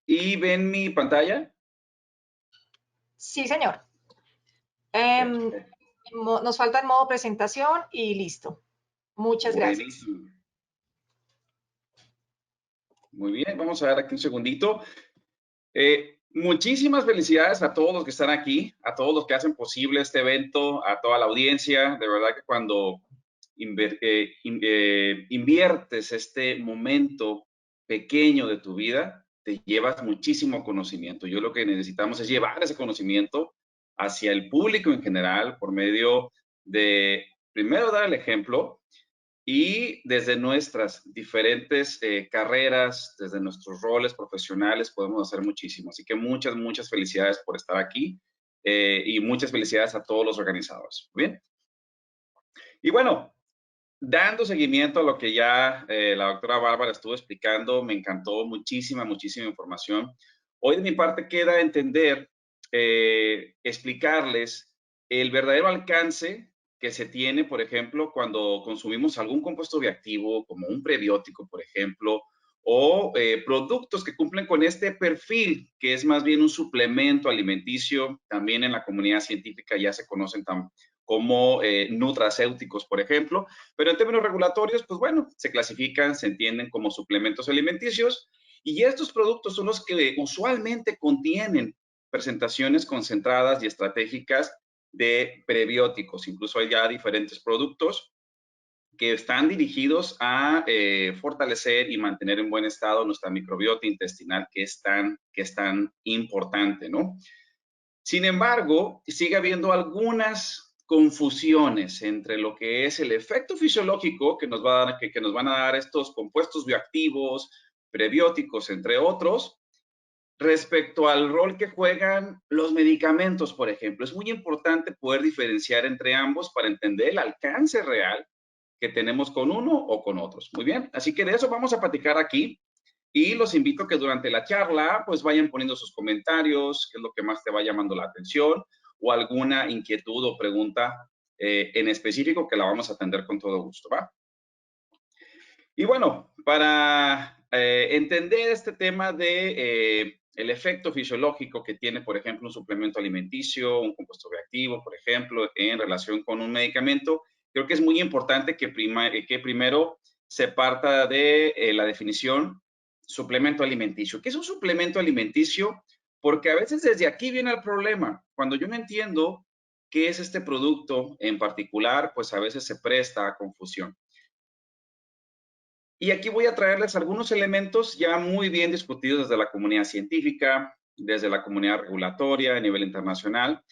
¿Y ven mi pantalla? Sí, señor. Perfecto. Nos falta el modo presentación y listo. Muchas gracias. Buenísimo. Muy bien, vamos a ver aquí un segundito. Muchísimas felicidades a todos los que están aquí, a todos los que hacen posible este evento, a toda la audiencia. De verdad que cuando inviertes este momento pequeño de tu vida, te llevas muchísimo conocimiento. Yo lo que necesitamos es llevar ese conocimiento hacia el público en general por medio de, primero, dar el ejemplo y desde nuestras diferentes carreras, desde nuestros roles profesionales, podemos hacer muchísimo. Así que muchas, muchas felicidades por estar aquí y muchas felicidades a todos los organizadores. Bien. Y bueno, dando seguimiento a lo que ya la doctora Bárbara estuvo explicando, me encantó muchísima, muchísima información. Hoy de mi parte queda entender, explicarles el verdadero alcance que se tiene, por ejemplo, cuando consumimos algún compuesto bioactivo, como un prebiótico, por ejemplo, o productos que cumplen con este perfil, que es más bien un suplemento alimenticio. También en la comunidad científica ya se conocen como nutracéuticos, por ejemplo, pero en términos regulatorios, pues bueno, se clasifican, se entienden como suplementos alimenticios, y estos productos son los que usualmente contienen presentaciones concentradas y estratégicas de prebióticos. Incluso hay ya diferentes productos que están dirigidos a fortalecer y mantener en buen estado nuestra microbiota intestinal, que es tan importante, ¿no? Sin embargo, sigue habiendo algunas confusiones entre lo que es el efecto fisiológico que nos van a dar estos compuestos bioactivos, prebióticos, entre otros, respecto al rol que juegan los medicamentos, por ejemplo. Es muy importante poder diferenciar entre ambos para entender el alcance real que tenemos con uno o con otros. Muy bien, así que de eso vamos a platicar aquí. Y los invito a que durante la charla pues vayan poniendo sus comentarios, qué es lo que más te va llamando la atención o alguna inquietud o pregunta en específico que la vamos a atender con todo gusto, ¿va? Y bueno, para entender este tema de el efecto fisiológico que tiene, por ejemplo, un suplemento alimenticio, un compuesto reactivo, por ejemplo, en relación con un medicamento, creo que es muy importante que primero se parta de la definición suplemento alimenticio. ¿Qué es un suplemento alimenticio? Porque a veces desde aquí viene el problema. Cuando yo no entiendo qué es este producto en particular, pues a veces se presta a confusión. Y aquí voy a traerles algunos elementos ya muy bien discutidos desde la comunidad científica, desde la comunidad regulatoria a nivel internacional.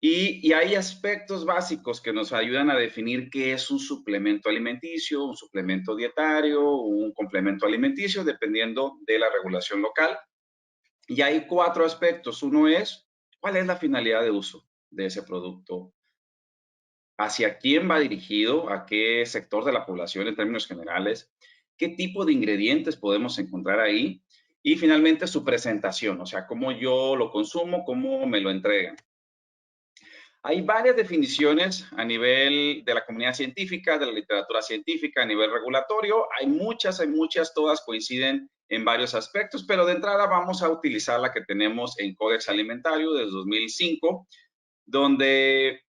Y hay aspectos básicos que nos ayudan a definir qué es un suplemento alimenticio, un suplemento dietario, un complemento alimenticio, dependiendo de la regulación local. Y hay 4 aspectos. Uno es, ¿cuál es la finalidad de uso de ese producto? ¿Hacia quién va dirigido? ¿A qué sector de la población en términos generales? ¿Qué tipo de ingredientes podemos encontrar ahí? Y finalmente su presentación, o sea, cómo yo lo consumo, cómo me lo entregan. Hay varias definiciones a nivel de la comunidad científica, de la literatura científica, a nivel regulatorio. Hay muchas, todas coinciden en varios aspectos, pero de entrada vamos a utilizar la que tenemos en Códex Alimentario desde 2005, donde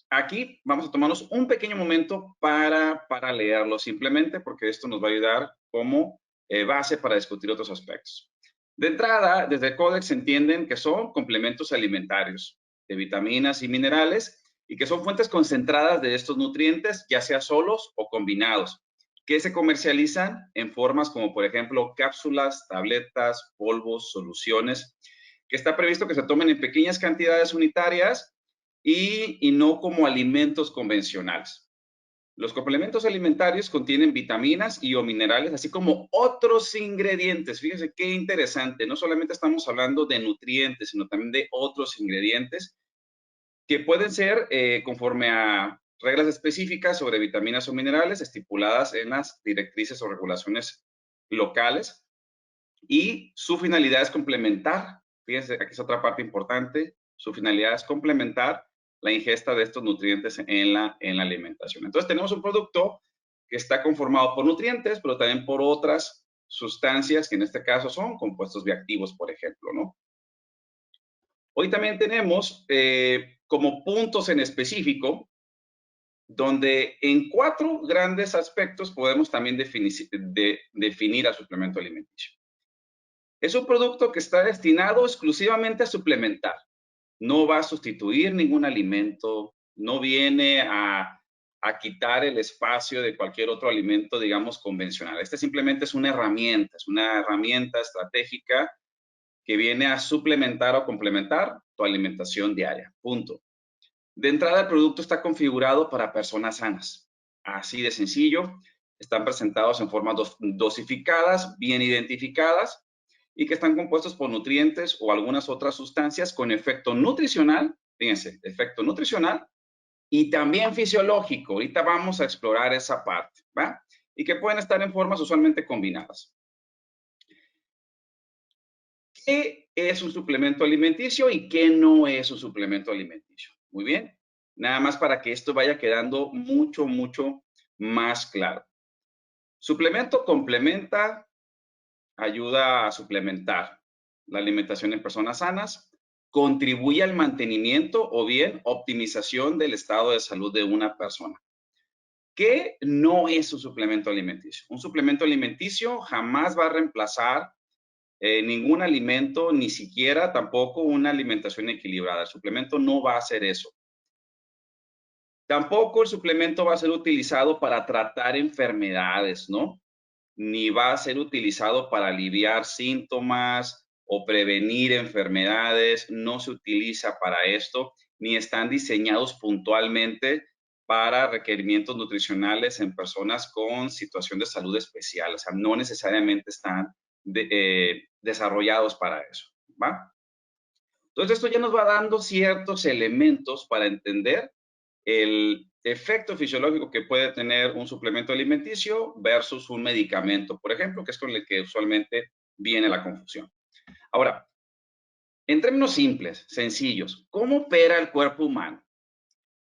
aquí vamos a tomarnos un pequeño momento para leerlo simplemente, porque esto nos va a ayudar como base para discutir otros aspectos. De entrada, desde el Códex se entienden que son complementos alimentarios de vitaminas y minerales y que son fuentes concentradas de estos nutrientes, ya sea solos o combinados, que se comercializan en formas como, por ejemplo, cápsulas, tabletas, polvos, soluciones, que está previsto que se tomen en pequeñas cantidades unitarias y no como alimentos convencionales. Los complementos alimentarios contienen vitaminas y o minerales, así como otros ingredientes. Fíjense qué interesante. No solamente estamos hablando de nutrientes, sino también de otros ingredientes que pueden ser conforme a reglas específicas sobre vitaminas o minerales estipuladas en las directrices o regulaciones locales. Y su finalidad es complementar. Fíjense, aquí es otra parte importante. Su finalidad es complementar la ingesta de estos nutrientes en la alimentación. Entonces tenemos un producto que está conformado por nutrientes, pero también por otras sustancias que en este caso son compuestos bioactivos, por ejemplo, ¿no? Hoy también tenemos como puntos en específico, donde en 4 grandes aspectos podemos también definir al suplemento alimenticio. Es un producto que está destinado exclusivamente a suplementar. No va a sustituir ningún alimento, no viene a quitar el espacio de cualquier otro alimento, digamos, convencional. Este simplemente es una herramienta estratégica que viene a suplementar o complementar tu alimentación diaria. Punto. De entrada, el producto está configurado para personas sanas. Así de sencillo. Están presentados en formas dosificadas, bien identificadas, y que están compuestos por nutrientes o algunas otras sustancias con efecto nutricional, fíjense, efecto nutricional y también fisiológico. Ahorita vamos a explorar esa parte, ¿va? Y que pueden estar en formas usualmente combinadas. ¿Qué es un suplemento alimenticio y qué no es un suplemento alimenticio? Muy bien, nada más para que esto vaya quedando mucho más claro. Suplemento complementa, ayuda a suplementar la alimentación en personas sanas, contribuye al mantenimiento o bien optimización del estado de salud de una persona. ¿Qué no es un suplemento alimenticio? Un suplemento alimenticio jamás va a reemplazar ningún alimento, ni siquiera tampoco una alimentación equilibrada. El suplemento no va a hacer eso. Tampoco el suplemento va a ser utilizado para tratar enfermedades, ¿no? Ni va a ser utilizado para aliviar síntomas o prevenir enfermedades. No se utiliza para esto, ni están diseñados puntualmente para requerimientos nutricionales en personas con situación de salud especial. O sea, no necesariamente están desarrollados para eso, ¿va? Entonces, esto ya nos va dando ciertos elementos para entender el efecto fisiológico que puede tener un suplemento alimenticio versus un medicamento, por ejemplo, que es con el que usualmente viene la confusión. Ahora, en términos simples, sencillos, ¿cómo opera el cuerpo humano?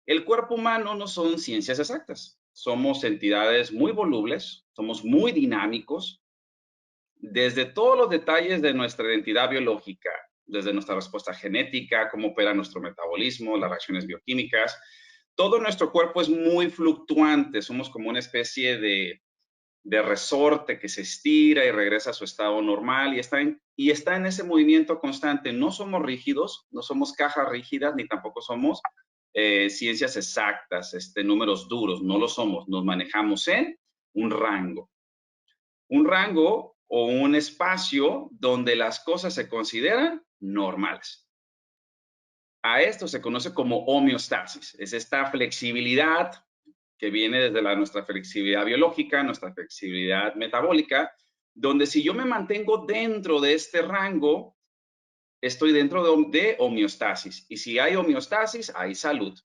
El cuerpo humano no son ciencias exactas. Somos entidades muy volubles, somos muy dinámicos, desde todos los detalles de nuestra identidad biológica, desde nuestra respuesta genética, cómo opera nuestro metabolismo, las reacciones bioquímicas. Todo nuestro cuerpo es muy fluctuante, somos como una especie de resorte que se estira y regresa a su estado normal y está en ese movimiento constante. No somos rígidos, no somos cajas rígidas, ni tampoco somos ciencias exactas, números duros, no lo somos. Nos manejamos en un rango. Un rango o un espacio donde las cosas se consideran normales. A esto se conoce como homeostasis. Es esta flexibilidad que viene desde nuestra flexibilidad biológica, nuestra flexibilidad metabólica, donde si yo me mantengo dentro de este rango, estoy dentro de homeostasis. Y si hay homeostasis, hay salud.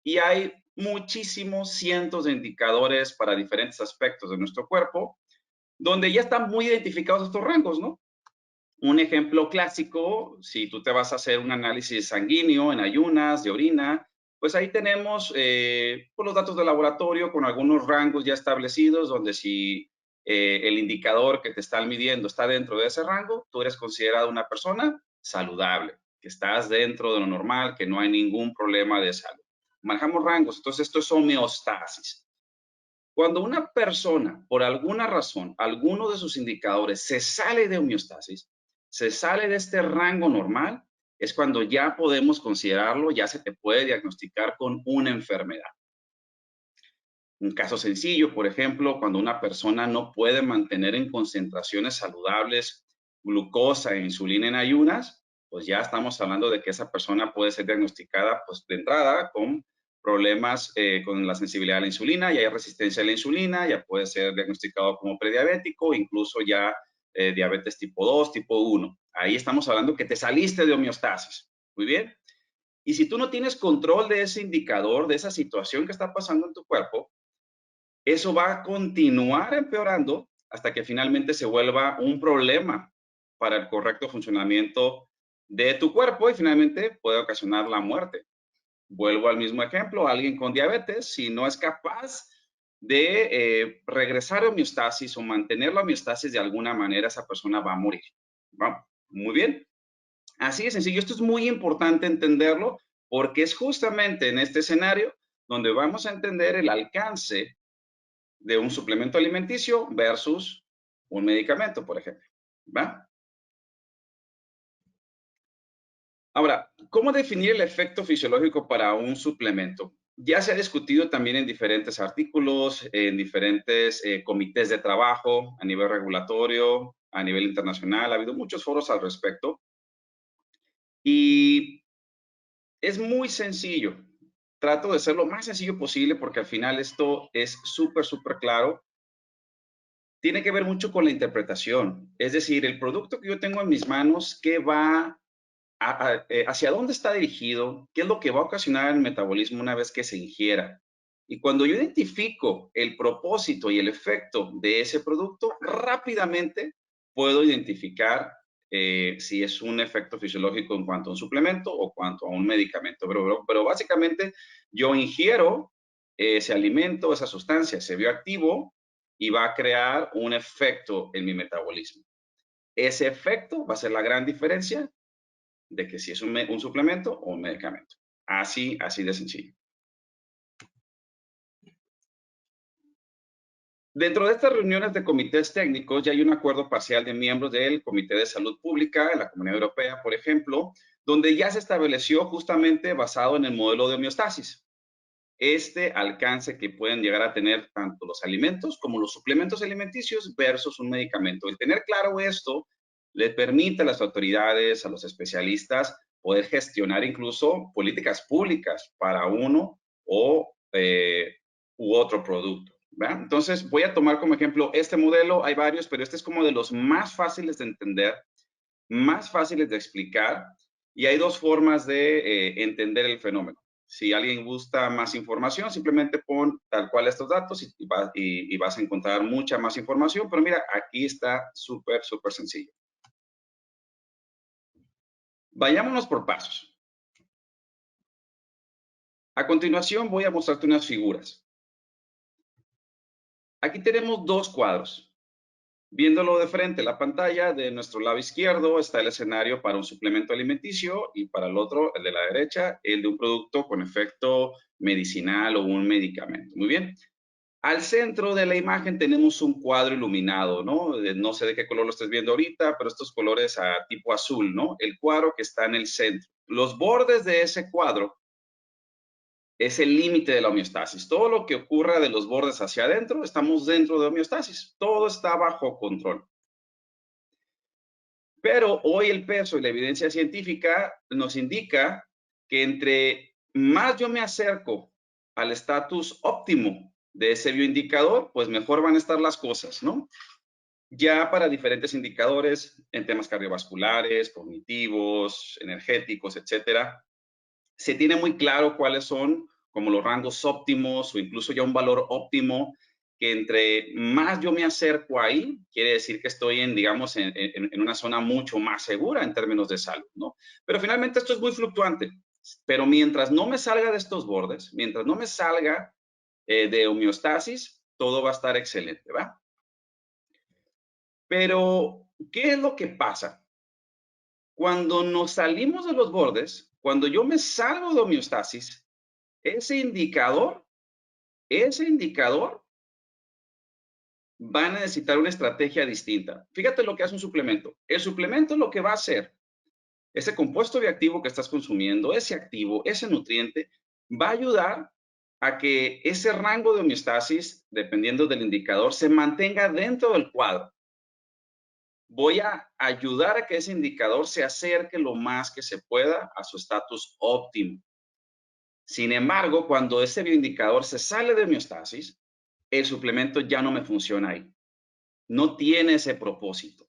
Y hay muchísimos cientos de indicadores para diferentes aspectos de nuestro cuerpo, donde ya están muy identificados estos rangos, ¿no? Un ejemplo clásico, si tú te vas a hacer un análisis sanguíneo en ayunas, de orina, pues ahí tenemos los datos de laboratorio con algunos rangos ya establecidos, donde si el indicador que te están midiendo está dentro de ese rango, tú eres considerado una persona saludable, que estás dentro de lo normal, que no hay ningún problema de salud. Manejamos rangos, entonces esto es homeostasis. Cuando una persona, por alguna razón, alguno de sus indicadores se sale de homeostasis, se sale de este rango normal, es cuando ya podemos considerarlo, ya se te puede diagnosticar con una enfermedad. Un caso sencillo, por ejemplo, cuando una persona no puede mantener en concentraciones saludables glucosa e insulina en ayunas, pues ya estamos hablando de que esa persona puede ser diagnosticada, pues de entrada, con problemas con la sensibilidad a la insulina, ya hay resistencia a la insulina, ya puede ser diagnosticado como prediabético, incluso ya diabetes tipo 2, tipo 1. Ahí estamos hablando que te saliste de homeostasis. Muy bien. Y si tú no tienes control de ese indicador, de esa situación que está pasando en tu cuerpo, eso va a continuar empeorando hasta que finalmente se vuelva un problema para el correcto funcionamiento de tu cuerpo y finalmente puede ocasionar la muerte. Vuelvo al mismo ejemplo, alguien con diabetes, si no es capaz de regresar a homeostasis o mantener la homeostasis de alguna manera, esa persona va a morir. ¿Va? Muy bien. Así de sencillo. Esto es muy importante entenderlo porque es justamente en este escenario donde vamos a entender el alcance de un suplemento alimenticio versus un medicamento, por ejemplo. ¿Va? Ahora, ¿cómo definir el efecto fisiológico para un suplemento? Ya se ha discutido también en diferentes artículos, en diferentes comités de trabajo, a nivel regulatorio, a nivel internacional. Ha habido muchos foros al respecto. Y es muy sencillo. Trato de ser lo más sencillo posible porque al final esto es súper, súper claro. Tiene que ver mucho con la interpretación. Es decir, el producto que yo tengo en mis manos, ¿qué va hacia dónde está dirigido? ¿Qué es lo que va a ocasionar el metabolismo una vez que se ingiera? Y cuando yo identifico el propósito y el efecto de ese producto, rápidamente puedo identificar si es un efecto fisiológico en cuanto a un suplemento o cuanto a un medicamento. Pero básicamente yo ingiero ese alimento, esa sustancia, ese bioactivo, y va a crear un efecto en mi metabolismo. Ese efecto va a ser la gran diferencia de que si es un suplemento o un medicamento. Así de sencillo. Dentro de estas reuniones de comités técnicos ya hay un acuerdo parcial de miembros del Comité de Salud Pública en la Comunidad Europea, por ejemplo, donde ya se estableció justamente basado en el modelo de homeostasis. Este alcance que pueden llegar a tener tanto los alimentos como los suplementos alimenticios versus un medicamento. El tener claro esto le permite a las autoridades, a los especialistas, poder gestionar incluso políticas públicas para uno u otro producto. ¿verdad? Entonces, voy a tomar como ejemplo este modelo. Hay varios, pero este es como de los más fáciles de entender, más fáciles de explicar, y hay dos formas de entender el fenómeno. Si alguien busca más información, simplemente pon tal cual estos datos y vas a encontrar mucha más información, pero mira, aquí está súper sencillo. Vayámonos por pasos. A continuación voy a mostrarte unas figuras. Aquí tenemos dos cuadros. Viéndolo de frente, la pantalla de nuestro lado izquierdo está el escenario para un suplemento alimenticio y para el otro, el de la derecha, el de un producto con efecto medicinal o un medicamento. Muy bien. Al centro de la imagen tenemos un cuadro iluminado, ¿no? No sé de qué color lo estés viendo ahorita, pero estos colores a tipo azul, ¿no? El cuadro que está en el centro. Los bordes de ese cuadro es el límite de la homeostasis. Todo lo que ocurra de los bordes hacia adentro, estamos dentro de homeostasis. Todo está bajo control. Pero hoy el peso y la evidencia científica nos indica que entre más yo me acerco al estatus óptimo de ese bioindicador, pues mejor van a estar las cosas, ¿no? Ya para diferentes indicadores en temas cardiovasculares, cognitivos, energéticos, etcétera, se tiene muy claro cuáles son como los rangos óptimos o incluso ya un valor óptimo que entre más yo me acerco ahí, quiere decir que estoy digamos, en una zona mucho más segura en términos de salud, ¿no? Pero finalmente esto es muy fluctuante. Pero mientras no me salga de estos bordes, mientras no me salga de homeostasis, todo va a estar excelente, ¿va? Pero, ¿qué es lo que pasa? Cuando nos salimos de los bordes, cuando yo me salgo de homeostasis, ese indicador va a necesitar una estrategia distinta. Fíjate lo que hace un suplemento. El suplemento lo que va a hacer, ese compuesto bioactivo que estás consumiendo, ese activo, ese nutriente, va a ayudar a que ese rango de homeostasis, dependiendo del indicador, se mantenga dentro del cuadro. Voy a ayudar a que ese indicador se acerque lo más que se pueda a su estatus óptimo. Sin embargo, cuando ese bioindicador se sale de homeostasis, el suplemento ya no me funciona ahí. No tiene ese propósito.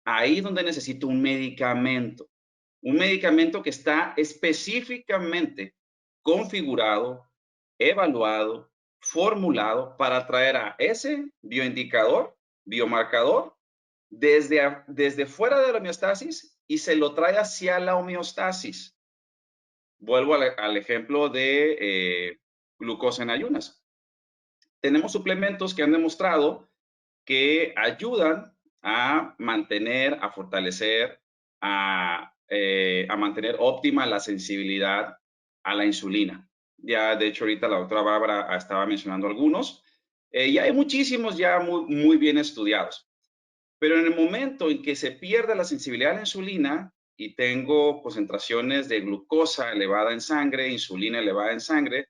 Ahí es donde necesito un medicamento que está específicamente configurado, evaluado, formulado para traer a ese bioindicador, biomarcador, desde fuera de la homeostasis y se lo trae hacia la homeostasis. Vuelvo al ejemplo de glucosa en ayunas. Tenemos suplementos que han demostrado que ayudan a mantener, a fortalecer, a mantener óptima la sensibilidad a la insulina. Ya, de hecho, ahorita la doctora Bárbara estaba mencionando algunos. Y hay muchísimos ya muy bien estudiados. Pero en el momento en que se pierde la sensibilidad a la insulina y tengo concentraciones de glucosa elevada en sangre, insulina elevada en sangre,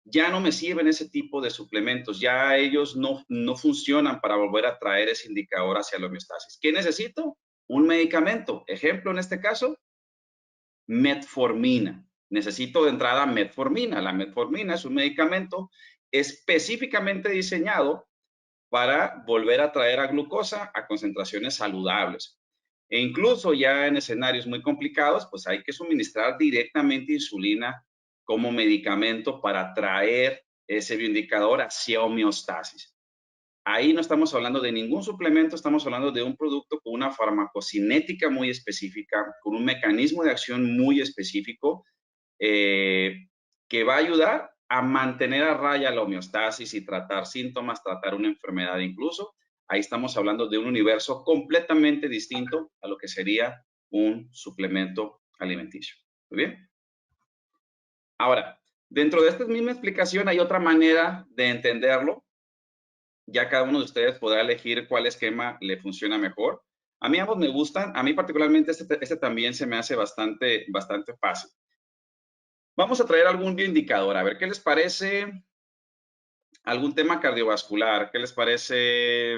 ya no me sirven ese tipo de suplementos, ya ellos no funcionan para volver a traer ese indicador hacia la homeostasis. ¿Qué necesito? Un medicamento. Ejemplo en este caso, metformina. Necesito de entrada metformina. La metformina es un medicamento específicamente diseñado para volver a traer a glucosa a concentraciones saludables. E incluso ya en escenarios muy complicados, pues hay que suministrar directamente insulina como medicamento para traer ese bioindicador hacia homeostasis. Ahí no estamos hablando de ningún suplemento, estamos hablando de un producto con una farmacocinética muy específica, con un mecanismo de acción muy específico, que va a ayudar a mantener a raya la homeostasis y tratar síntomas, tratar una enfermedad incluso. Ahí estamos hablando de un universo completamente distinto a lo que sería un suplemento alimenticio. Muy bien. Ahora, dentro de esta misma explicación hay otra manera de entenderlo. Ya cada uno de ustedes podrá elegir cuál esquema le funciona mejor. A mí ambos me gustan. A mí particularmente este también se me hace bastante fácil. Vamos a traer algún bioindicador. A ver, ¿qué les parece? Algún tema cardiovascular. ¿Qué les parece?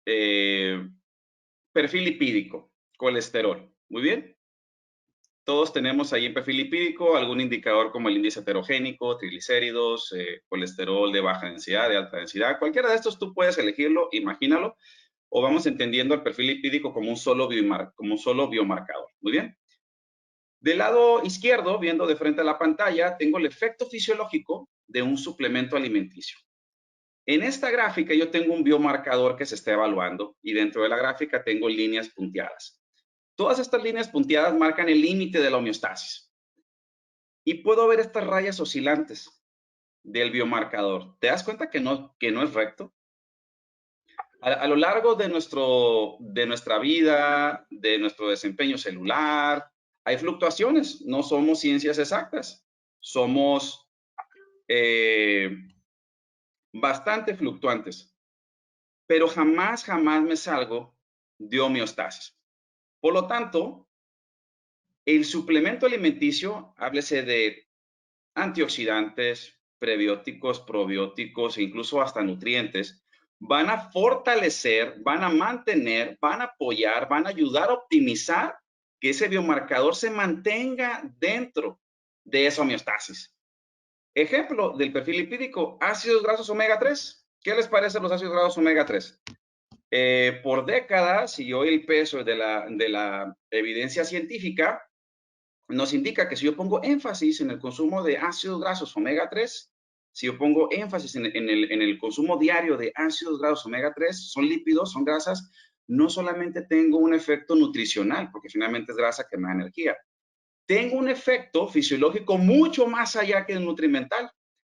Perfil lipídico, colesterol. Muy bien. Todos tenemos ahí en perfil lipídico algún indicador como el índice heterogénico, triglicéridos, colesterol de baja densidad, de alta densidad. Cualquiera de estos tú puedes elegirlo, imagínalo, o vamos entendiendo el perfil lipídico como un solo biomarcador. Muy bien. Del lado izquierdo, viendo de frente a la pantalla, tengo el efecto fisiológico de un suplemento alimenticio. En esta gráfica yo tengo un biomarcador que se está evaluando y dentro de la gráfica tengo líneas punteadas. Todas estas líneas punteadas marcan el límite de la homeostasis. Y puedo ver estas rayas oscilantes del biomarcador. ¿Te das cuenta que no es recto? A lo largo de nuestra vida, de nuestro desempeño celular, hay fluctuaciones. No somos ciencias exactas. Somos bastante fluctuantes. Pero jamás me salgo de homeostasis. Por lo tanto, el suplemento alimenticio, háblese de antioxidantes, prebióticos, probióticos e incluso hasta nutrientes, van a fortalecer, van a mantener, van a apoyar, van a ayudar a optimizar que ese biomarcador se mantenga dentro de esa homeostasis. Ejemplo del perfil lipídico, ácidos grasos omega 3. ¿Qué les parecen los ácidos grasos omega 3? Por décadas, y hoy el peso de la evidencia científica nos indica que si yo pongo énfasis en el consumo de ácidos grasos omega 3, si yo pongo énfasis en el consumo diario de ácidos grasos omega 3, son lípidos, son grasas, no solamente tengo un efecto nutricional, porque finalmente es grasa que me da energía, tengo un efecto fisiológico mucho más allá que el nutrimental.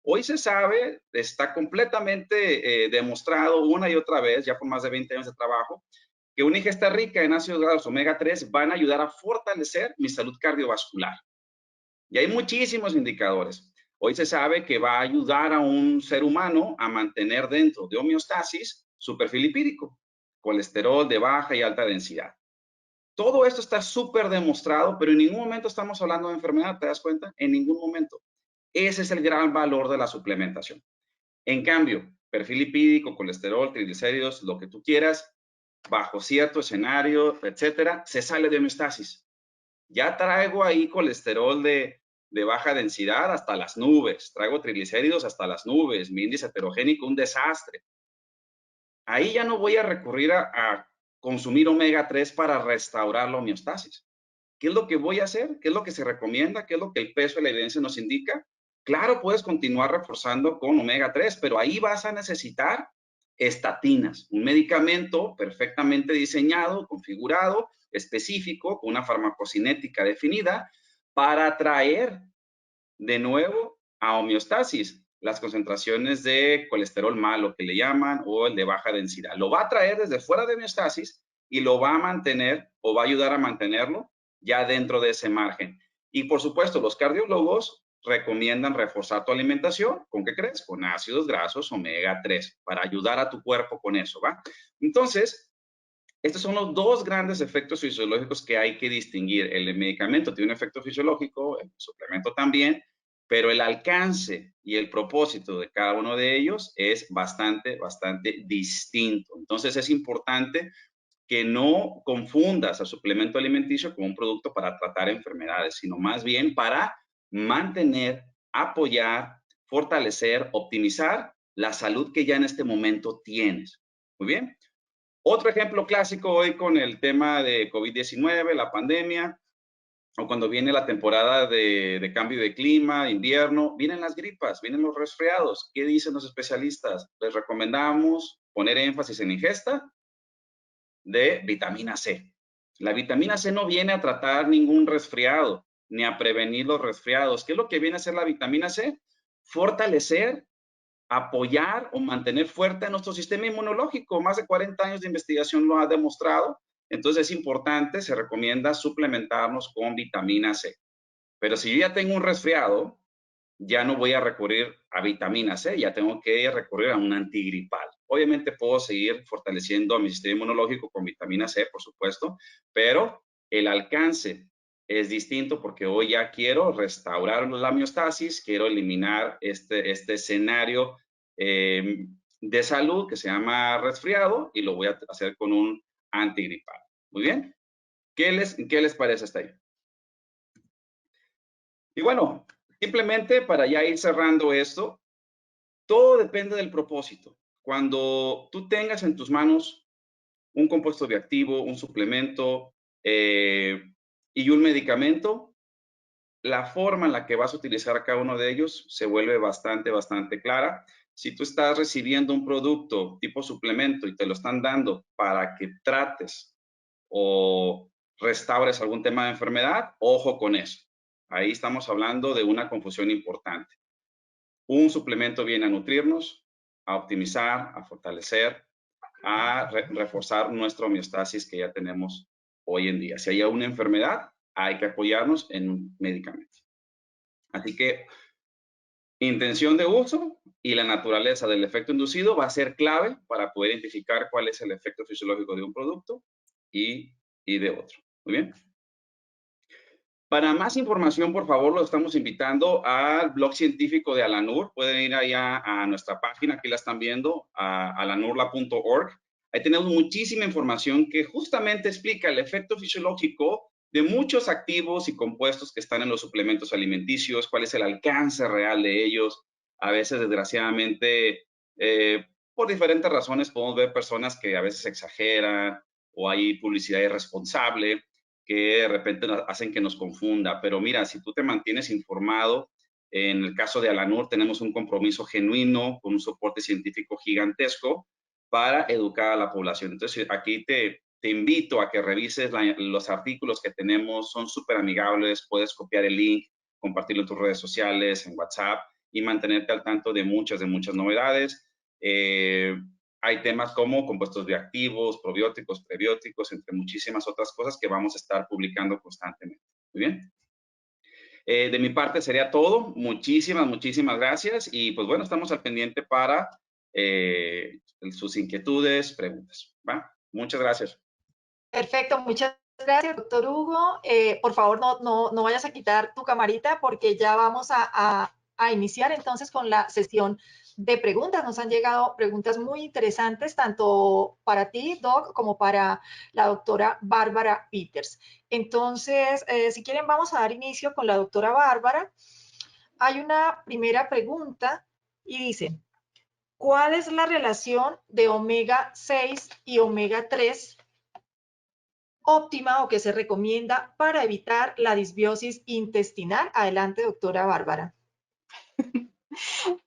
Hoy se sabe, está completamente demostrado una y otra vez, ya por más de 20 años de trabajo, que una ingesta rica en ácidos grasos omega 3 van a ayudar a fortalecer mi salud cardiovascular. Y hay muchísimos indicadores. Hoy se sabe que va a ayudar a un ser humano a mantener dentro de homeostasis su perfil lipídico, colesterol de baja y alta densidad. Todo esto está súper demostrado, pero en ningún momento estamos hablando de enfermedad, ¿te das cuenta? En ningún momento. Ese es el gran valor de la suplementación. En cambio, perfil lipídico, colesterol, triglicéridos, lo que tú quieras, bajo cierto escenario, etcétera, se sale de homeostasis. Ya traigo ahí colesterol de baja densidad hasta las nubes, traigo triglicéridos hasta las nubes, mi índice heterogénico un desastre. Ahí ya no voy a recurrir a consumir omega 3 para restaurar la homeostasis. ¿Qué es lo que voy a hacer? ¿Qué es lo que se recomienda? ¿Qué es lo que el peso de la evidencia nos indica? Claro, puedes continuar reforzando con omega 3, pero ahí vas a necesitar estatinas, un medicamento perfectamente diseñado, configurado, específico, con una farmacocinética definida para traer de nuevo a homeostasis las concentraciones de colesterol malo que le llaman o el de baja densidad. Lo va a traer desde fuera de homeostasis y lo va a mantener o va a ayudar a mantenerlo ya dentro de ese margen. Y por supuesto, los cardiólogos recomiendan reforzar tu alimentación. ¿Con qué crees? Con ácidos grasos omega 3 para ayudar a tu cuerpo con eso, ¿va? Entonces, estos son los dos grandes efectos fisiológicos que hay que distinguir. El medicamento tiene un efecto fisiológico, el suplemento también, pero el alcance y el propósito de cada uno de ellos es bastante distinto. Entonces es importante que no confundas al suplemento alimenticio como un producto para tratar enfermedades, sino más bien para mantener, apoyar, fortalecer, optimizar la salud que ya en este momento tienes. Muy bien. Otro ejemplo clásico hoy con el tema de COVID-19, la pandemia, o cuando viene la temporada de cambio de clima, invierno, vienen las gripas, vienen los resfriados. ¿Qué dicen los especialistas? Les recomendamos poner énfasis en ingesta de vitamina C. La vitamina C no viene a tratar ningún resfriado, ni a prevenir los resfriados. ¿Qué es lo que viene a hacer la vitamina C? Fortalecer, apoyar o mantener fuerte a nuestro sistema inmunológico. Más de 40 años de investigación lo ha demostrado Entonces es importante, se recomienda suplementarnos con vitamina C. Pero si yo ya tengo un resfriado, ya no voy a recurrir a vitamina C, ya tengo que recurrir a un antigripal. Obviamente puedo seguir fortaleciendo a mi sistema inmunológico con vitamina C, por supuesto, pero el alcance es distinto porque hoy ya quiero restaurar la homeostasis, quiero eliminar este escenario de salud que se llama resfriado y lo voy a hacer con un antigripal. Muy bien. ¿Qué les parece hasta ahí? Y bueno, simplemente para ya ir cerrando esto, todo depende del propósito. Cuando tú tengas en tus manos un compuesto bioactivo, un suplemento y un medicamento, la forma en la que vas a utilizar cada uno de ellos se vuelve bastante clara. Si tú estás recibiendo un producto tipo suplemento y te lo están dando para que trates o restaures algún tema de enfermedad, ojo con eso. Ahí estamos hablando de una confusión importante. Un suplemento viene a nutrirnos, a optimizar, a fortalecer, a reforzar nuestra homeostasis que ya tenemos hoy en día. Si hay una enfermedad, hay que apoyarnos en un medicamento. Así que intención de uso y la naturaleza del efecto inducido va a ser clave para poder identificar cuál es el efecto fisiológico de un producto y de otro. Muy bien. Para más información, por favor, los estamos invitando al blog científico de Alanur. Pueden ir allá a nuestra página, aquí la están viendo, a alanurla.org. Ahí tenemos muchísima información que justamente explica el efecto fisiológico de muchos activos y compuestos que están en los suplementos alimenticios, cuál es el alcance real de ellos. A veces, desgraciadamente, por diferentes razones, podemos ver personas que a veces exageran o hay publicidad irresponsable que de repente hacen que nos confunda. Pero mira, si tú te mantienes informado, en el caso de Alanur tenemos un compromiso genuino con un soporte científico gigantesco para educar a la población. Entonces, aquí te invito a que revises los artículos que tenemos, son súper amigables, puedes copiar el link, compartirlo en tus redes sociales, en WhatsApp y mantenerte al tanto de muchas novedades. Hay temas como compuestos bioactivos, probióticos, prebióticos, entre muchísimas otras cosas que vamos a estar publicando constantemente. Muy bien. De mi parte sería todo. Muchísimas gracias. Y pues bueno, estamos al pendiente para sus inquietudes, preguntas. ¿Va? Muchas gracias. Perfecto, muchas gracias, doctor Hugo. Por favor, no vayas a quitar tu camarita porque ya vamos a iniciar entonces con la sesión de preguntas. Nos han llegado preguntas muy interesantes, tanto para ti, Doc, como para la doctora Bárbara Peters. Entonces, si quieren, vamos a dar inicio con la doctora Bárbara. Hay una primera pregunta y dice, ¿cuál es la relación de omega 6 y omega 3 óptima o que se recomienda para evitar la disbiosis intestinal? Adelante, doctora Bárbara.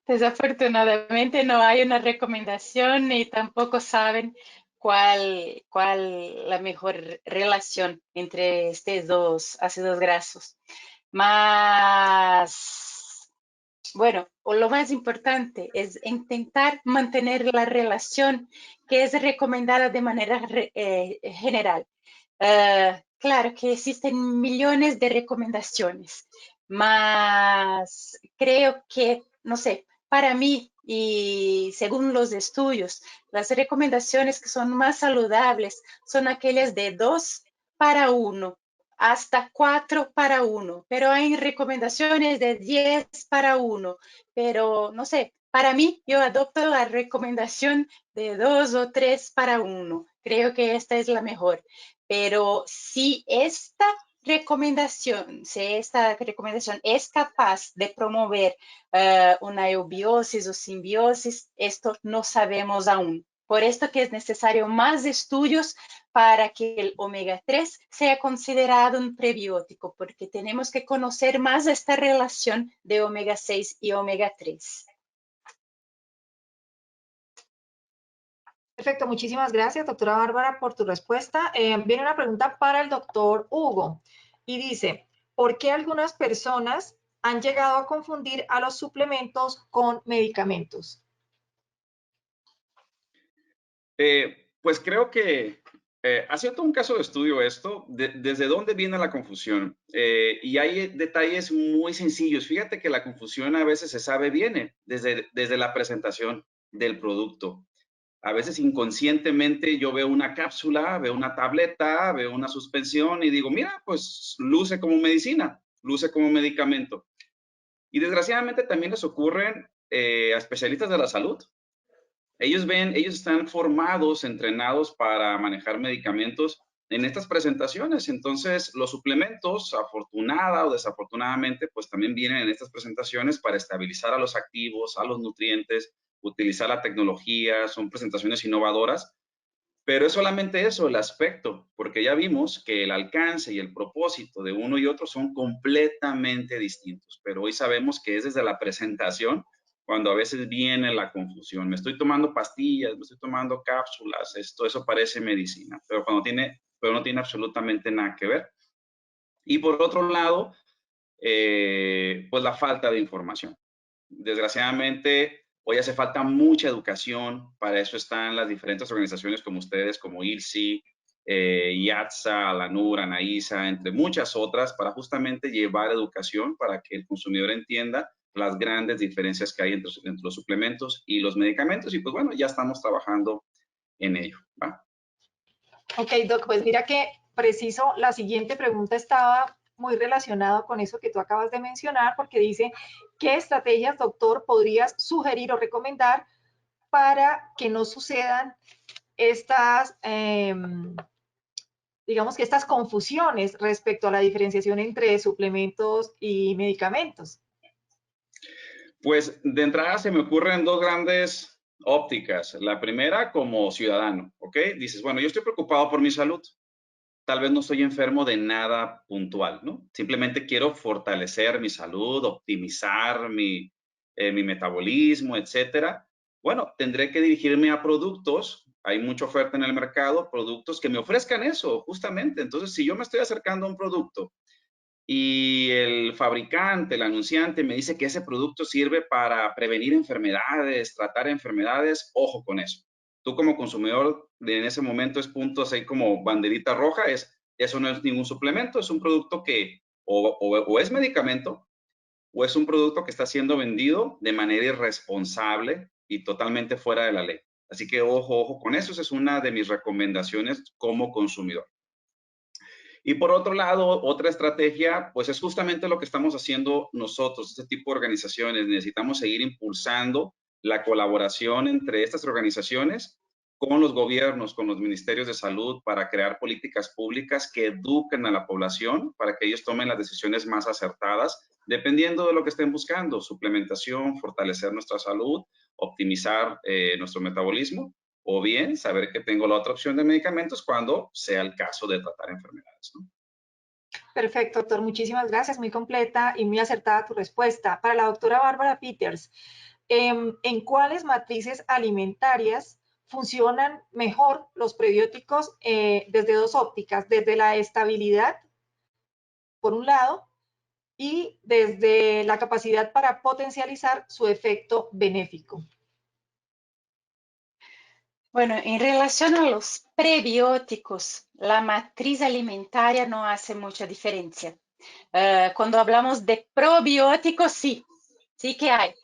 Desafortunadamente no hay una recomendación y tampoco saben cuál la mejor relación entre estos dos ácidos grasos. Más, bueno, lo más importante es intentar mantener la relación que es recomendada de manera general. Claro que existen millones de recomendaciones, mas creo que, no sé, para mí y según los estudios, las recomendaciones que son más saludables son aquellas de 2:1, hasta 4:1, pero hay recomendaciones de 10:1, pero no sé, para mí yo adopto la recomendación de 2 o 3:1. Creo que esta es la mejor. Pero si esta recomendación es capaz de promover una eubiosis o simbiosis, esto no sabemos aún. Por esto que es necesario más estudios para que el omega 3 sea considerado un prebiótico, porque tenemos que conocer más esta relación de omega 6 y omega 3. Perfecto, muchísimas gracias, doctora Bárbara, por tu respuesta. Viene una pregunta para el doctor Hugo y dice, ¿por qué algunas personas han llegado a confundir a los suplementos con medicamentos? Pues creo que Ha sido todo un caso de estudio esto, desde dónde viene la confusión. Y hay detalles muy sencillos. Fíjate que la confusión a veces se sabe viene desde la presentación del producto. A veces inconscientemente yo veo una cápsula, veo una tableta, veo una suspensión y digo, mira, pues luce como medicina, luce como medicamento. Y desgraciadamente también les ocurren a especialistas de la salud. Ellos están formados, entrenados para manejar medicamentos en estas presentaciones. Entonces, los suplementos, afortunada o desafortunadamente, pues también vienen en estas presentaciones para estabilizar a los activos, a los nutrientes, utilizar la tecnología, son presentaciones innovadoras, pero es solamente eso, el aspecto, porque ya vimos que el alcance y el propósito de uno y otro son completamente distintos, pero hoy sabemos que es desde la presentación cuando a veces viene la confusión. Me estoy tomando pastillas, me estoy tomando cápsulas, eso parece medicina, pero no tiene absolutamente nada que ver. Y por otro lado, pues la falta de información. Desgraciadamente, hoy hace falta mucha educación, para eso están las diferentes organizaciones como ustedes, como ILSI, IATSA, LANUR, ANAISA, entre muchas otras, para justamente llevar educación para que el consumidor entienda las grandes diferencias que hay entre los suplementos y los medicamentos. Y pues bueno, ya estamos trabajando en ello, ¿va? Ok, Doc, pues mira que preciso, la siguiente pregunta estaba muy relacionada con eso que tú acabas de mencionar, porque dice, ¿qué estrategias, doctor, podrías sugerir o recomendar para que no sucedan estas, digamos que estas confusiones respecto a la diferenciación entre suplementos y medicamentos? Pues de entrada se me ocurren dos grandes ópticas. La primera como ciudadano, ¿ok? Dices, bueno, yo estoy preocupado por mi salud. Tal vez no estoy enfermo de nada puntual, ¿no? Simplemente quiero fortalecer mi salud, optimizar mi metabolismo, etcétera. Bueno, tendré que dirigirme a productos. Hay mucha oferta en el mercado, productos que me ofrezcan eso, justamente. Entonces, si yo me estoy acercando a un producto y el fabricante, el anunciante me dice que ese producto sirve para prevenir enfermedades, tratar enfermedades, ojo con eso. Tú como consumidor en ese momento es punto así como banderita roja, eso no es ningún suplemento, es un producto que o es medicamento o es un producto que está siendo vendido de manera irresponsable y totalmente fuera de la ley. Así que ojo con eso, esa es una de mis recomendaciones como consumidor. Y por otro lado, otra estrategia, pues es justamente lo que estamos haciendo nosotros, este tipo de organizaciones. Necesitamos seguir impulsando la colaboración entre estas organizaciones con los gobiernos, con los ministerios de salud, para crear políticas públicas que eduquen a la población, para que ellos tomen las decisiones más acertadas, dependiendo de lo que estén buscando, suplementación, fortalecer nuestra salud, optimizar nuestro metabolismo, o bien saber que tengo la otra opción de medicamentos cuando sea el caso de tratar enfermedades, ¿no? Perfecto, doctor. Muchísimas gracias. Muy completa y muy acertada tu respuesta. Para la doctora Bárbara Peters, ¿en cuáles matrices alimentarias funcionan mejor los prebióticos desde dos ópticas? Desde la estabilidad, por un lado, y desde la capacidad para potencializar su efecto benéfico. Bueno, en relación a los prebióticos, la matriz alimentaria no hace mucha diferencia. Cuando hablamos de probióticos, sí que hay.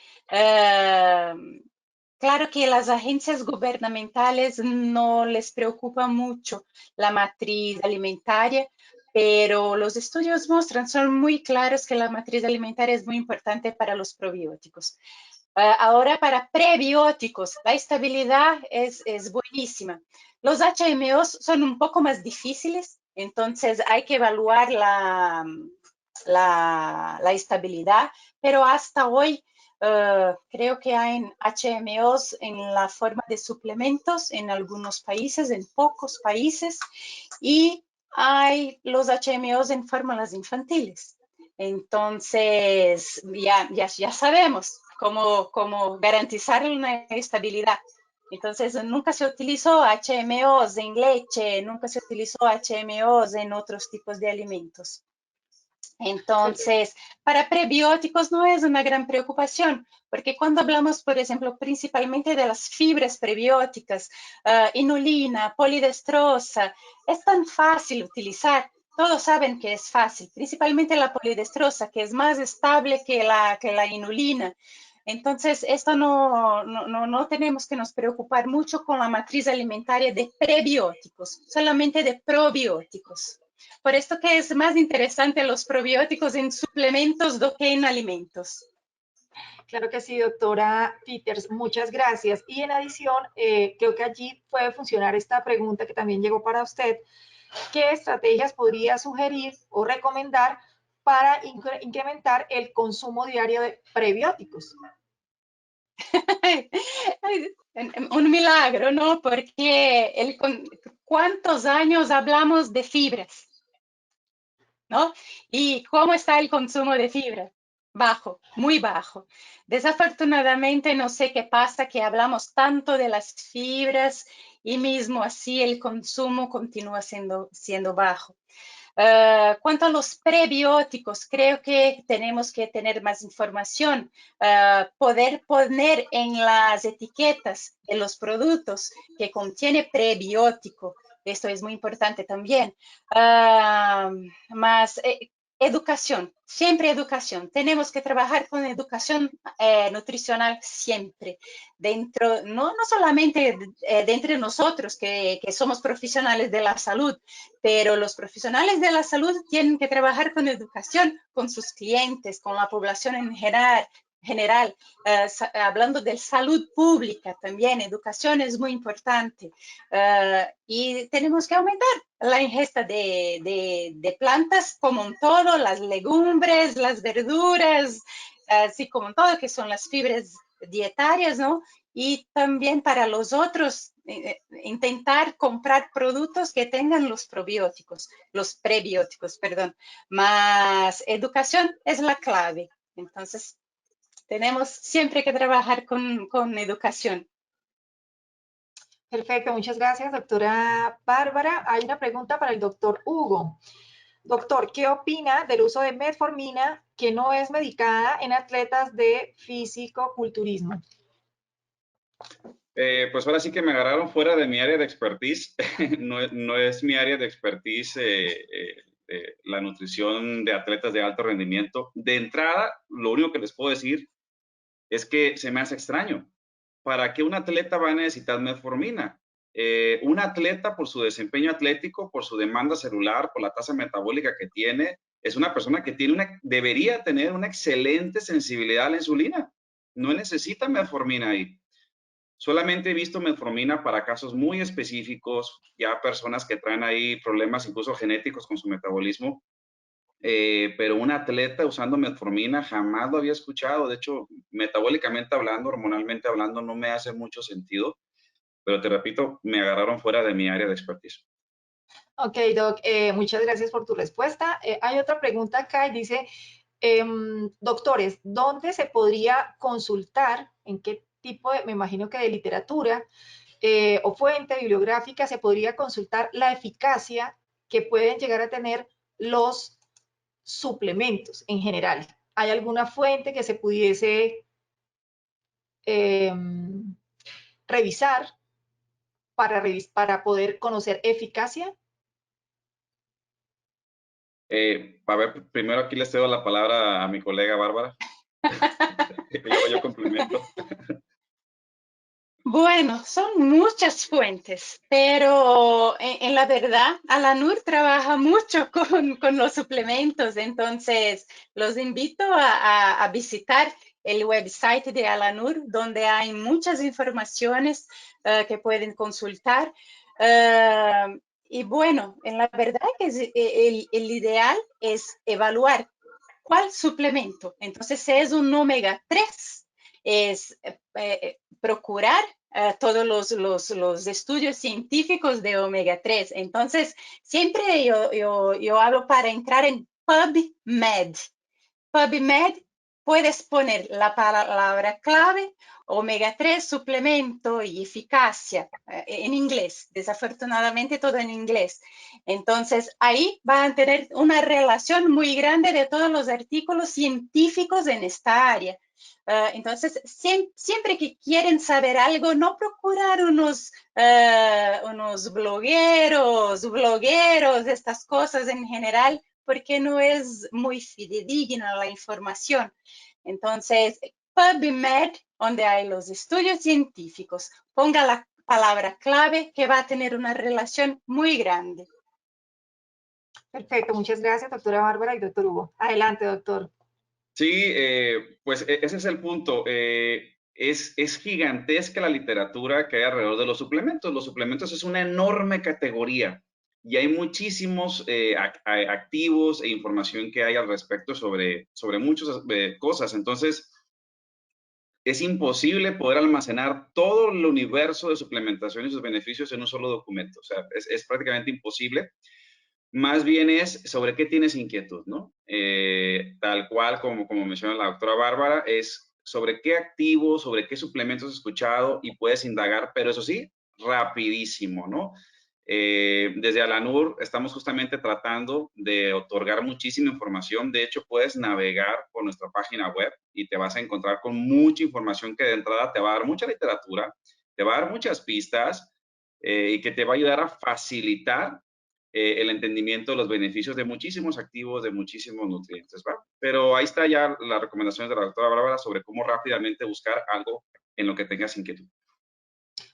Claro que las agencias gubernamentales no les preocupa mucho la matriz alimentaria, pero los estudios muestran, son muy claros que la matriz alimentaria es muy importante para los probióticos. Ahora, para prebióticos, la estabilidad es buenísima. Los HMOs son un poco más difíciles, entonces hay que evaluar la estabilidad, pero hasta hoy creo que hay HMOs en la forma de suplementos en algunos países, en pocos países, y hay los HMOs en fórmulas infantiles. Entonces, ya sabemos cómo garantizar una estabilidad. Entonces, nunca se utilizó HMOs en leche, nunca se utilizó HMOs en otros tipos de alimentos. Entonces, para prebióticos no es una gran preocupación, porque cuando hablamos, por ejemplo, principalmente de las fibras prebióticas, inulina, polidestrosa, es tan fácil utilizar. Todos saben que es fácil, principalmente la polidestrosa, que es más estable que la inulina. Entonces, esto no tenemos que nos preocupar mucho con la matriz alimentaria de prebióticos, solamente de probióticos. Por esto que es más interesante los probióticos en suplementos do que en alimentos. Claro que sí, doctora Peters, muchas gracias. Y en adición, creo que allí puede funcionar esta pregunta que también llegó para usted. ¿Qué estrategias podría sugerir o recomendar para incrementar el consumo diario de prebióticos? Un milagro, ¿no? Porque ¿cuántos años hablamos de fibras? ¿No? ¿Y cómo está el consumo de fibra? Bajo, muy bajo. Desafortunadamente, no sé qué pasa, que hablamos tanto de las fibras y mismo así el consumo continúa siendo bajo. Cuanto a los prebióticos, creo que tenemos que tener más información, poder poner en las etiquetas de los productos que contiene prebiótico. Esto es muy importante también. Más educación, siempre educación. Tenemos que trabajar con educación nutricional siempre. Dentro, no solamente de entre nosotros que somos profesionales de la salud, pero los profesionales de la salud tienen que trabajar con educación, con sus clientes, con la población en general, hablando de salud pública también, educación es muy importante. Y tenemos que aumentar la ingesta de plantas como un todo, las legumbres, las verduras, así como un todo, que son las fibras dietarias, ¿no? Y también para los otros, intentar comprar productos que tengan los prebióticos, perdón. Más educación es la clave. Entonces, tenemos siempre que trabajar con educación. Perfecto, muchas gracias, doctora Bárbara. Hay una pregunta para el doctor Hugo. Doctor, ¿qué opina del uso de metformina que no es medicada en atletas de físico-culturismo? Pues ahora sí que me agarraron fuera de mi área de expertise. No es mi área de expertise la nutrición de atletas de alto rendimiento. De entrada, lo único que les puedo decir es que se me hace extraño. ¿Para qué un atleta va a necesitar metformina? Un atleta, por su desempeño atlético, por su demanda celular, por la tasa metabólica que tiene, es una persona que debería tener una excelente sensibilidad a la insulina. No necesita metformina ahí. Solamente he visto metformina para casos muy específicos, ya personas que traen ahí problemas incluso genéticos con su metabolismo, pero un atleta usando metformina jamás lo había escuchado. De hecho, metabólicamente hablando, hormonalmente hablando, no me hace mucho sentido, pero te repito, me agarraron fuera de mi área de expertise. Ok, Doc, muchas gracias por tu respuesta. Hay otra pregunta acá y dice, doctores, ¿dónde se podría consultar, en qué tipo de, me imagino que de literatura o fuente bibliográfica se podría consultar la eficacia que pueden llegar a tener los suplementos en general? ¿Hay alguna fuente que se pudiese eh, revisar para poder conocer eficacia? A ver, primero aquí le cedo la palabra a mi colega Bárbara. Y luego yo complemento. Bueno, son muchas fuentes, pero en la verdad, Alanur trabaja mucho con los suplementos, entonces los invito a visitar el website de Alanur, donde hay muchas informaciones que pueden consultar. Y bueno, en la verdad que el ideal es evaluar cuál suplemento. Entonces, si es un omega 3, es procurar todos los estudios científicos de omega 3. Entonces, siempre yo hablo para entrar en PubMed. PubMed puedes poner la palabra clave, omega 3, suplemento y eficacia en inglés. Desafortunadamente todo en inglés. Entonces ahí van a tener una relación muy grande de todos los artículos científicos en esta área. Entonces, siempre que quieren saber algo, no procurar unos blogueros, estas cosas en general, porque no es muy fidedigna la información. Entonces, PubMed, donde hay los estudios científicos, ponga la palabra clave que va a tener una relación muy grande. Perfecto, muchas gracias, doctora Bárbara y doctor Hugo. Adelante, doctor. Sí, pues ese es el punto. Es gigantesca la literatura que hay alrededor de los suplementos. Los suplementos es una enorme categoría y hay muchísimos activos e información que hay al respecto sobre muchas cosas. Entonces, es imposible poder almacenar todo el universo de suplementación y sus beneficios en un solo documento. O sea, es prácticamente imposible. Más bien es sobre qué tienes inquietud, ¿no? Tal cual como menciona la doctora Bárbara, es sobre qué activos, sobre qué suplementos has escuchado y puedes indagar, pero eso sí, rapidísimo, ¿no? Desde Alanur estamos justamente tratando de otorgar muchísima información. De hecho, puedes navegar por nuestra página web y te vas a encontrar con mucha información que de entrada te va a dar mucha literatura, te va a dar muchas pistas y que te va a ayudar a facilitar el entendimiento de los beneficios de muchísimos activos, de muchísimos nutrientes, ¿va? Pero ahí está ya la recomendación de la doctora Bárbara sobre cómo rápidamente buscar algo en lo que tengas inquietud.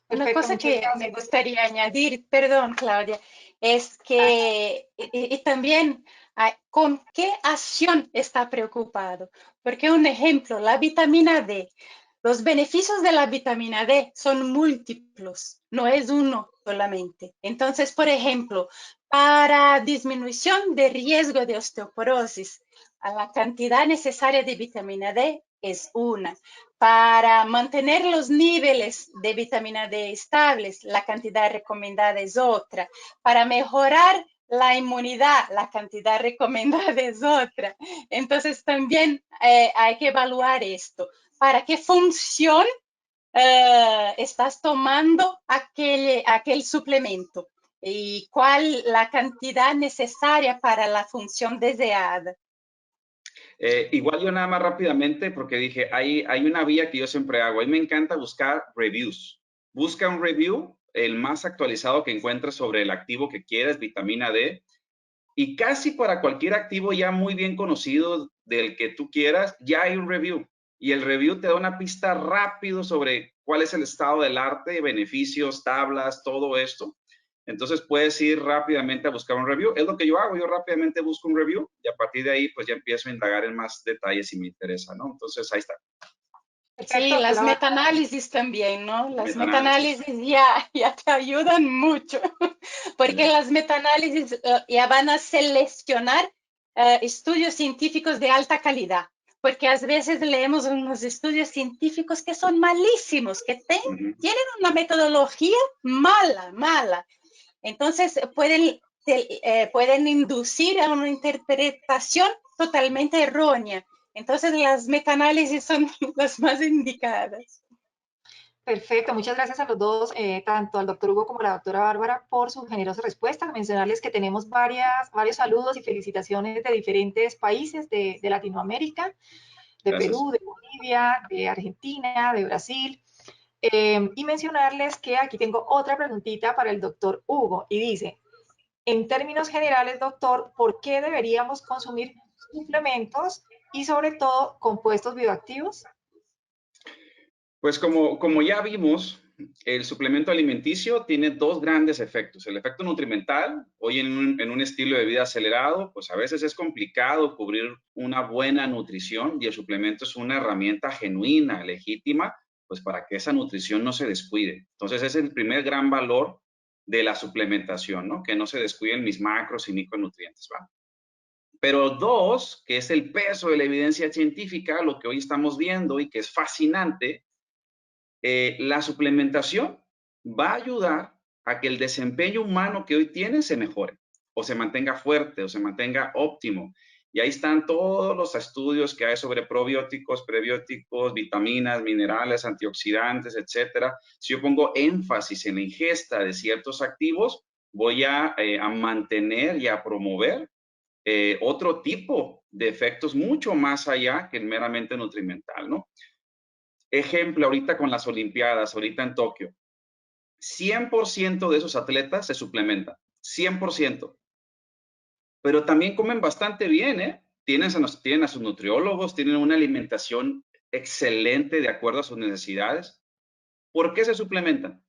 Una Perfecto, cosa muchas que gracias. me gustaría añadir, perdón, Claudia, es que y también con qué acción está preocupado. Porque un ejemplo, la vitamina D. Los beneficios de la vitamina D son múltiplos, no es uno solamente. Entonces, por ejemplo, para disminución de riesgo de osteoporosis, a la cantidad necesaria de vitamina D es una. Para mantener los niveles de vitamina D estables, la cantidad recomendada es otra. Para mejorar la inmunidad, la cantidad recomendada es otra. Entonces también hay que evaluar esto. ¿Para qué función estás tomando aquel suplemento? ¿Y cuál la cantidad necesaria para la función deseada? Igual yo nada más rápidamente, porque dije, hay una vía que yo siempre hago. A mí me encanta buscar reviews. Busca un review, el más actualizado que encuentres sobre el activo que quieras, vitamina D, y casi para cualquier activo ya muy bien conocido del que tú quieras, ya hay un review. Y el review te da una pista rápido sobre cuál es el estado del arte, beneficios, tablas, todo esto. Entonces puedes ir rápidamente a buscar un review. Es lo que yo hago. Yo rápidamente busco un review y a partir de ahí pues ya empiezo a indagar en más detalles si me interesa, ¿no? Entonces ahí está. Sí, Perfecto, las doctora Bárbara. metaanálisis también, ¿no? Las Metaanálisis. metaanálisis ya te ayudan mucho, porque las metaanálisis ya van a seleccionar estudios científicos de alta calidad, porque a veces leemos unos estudios científicos que son malísimos, que tienen una metodología mala. Entonces pueden inducir a una interpretación totalmente errónea. Entonces las metaanálisis son las más indicadas. Perfecto, muchas gracias a los dos, tanto al doctor Hugo como a la doctora Bárbara, por su generosa respuesta. Mencionarles que tenemos varios saludos y felicitaciones de diferentes países de Latinoamérica, de Gracias. Perú, de Bolivia, de Argentina, de Brasil. Y mencionarles que aquí tengo otra preguntita para el doctor Hugo y dice, en términos generales, doctor, ¿por qué deberíamos consumir suplementos y sobre todo compuestos bioactivos? Pues como ya vimos, el suplemento alimenticio tiene dos grandes efectos. El efecto nutrimental, hoy en un estilo de vida acelerado, pues a veces es complicado cubrir una buena nutrición y el suplemento es una herramienta genuina, legítima, pues para que esa nutrición no se descuide. Entonces ese es el primer gran valor de la suplementación, ¿no? Que no se descuiden mis macros y micronutrientes, ¿va? Pero dos, que es el peso de la evidencia científica, lo que hoy estamos viendo y que es fascinante, la suplementación va a ayudar a que el desempeño humano que hoy tiene se mejore o se mantenga fuerte o se mantenga óptimo. Y ahí están todos los estudios que hay sobre probióticos, prebióticos, vitaminas, minerales, antioxidantes, etcétera. Si yo pongo énfasis en la ingesta de ciertos activos, voy a mantener y a promover otro tipo de efectos mucho más allá que el meramente nutrimental, ¿no? Ejemplo, ahorita con las Olimpiadas, ahorita en Tokio, 100% de esos atletas se suplementan, 100%. Pero también comen bastante bien, ¿eh? Tienen a sus nutriólogos, tienen una alimentación excelente de acuerdo a sus necesidades. ¿Por qué se suplementan?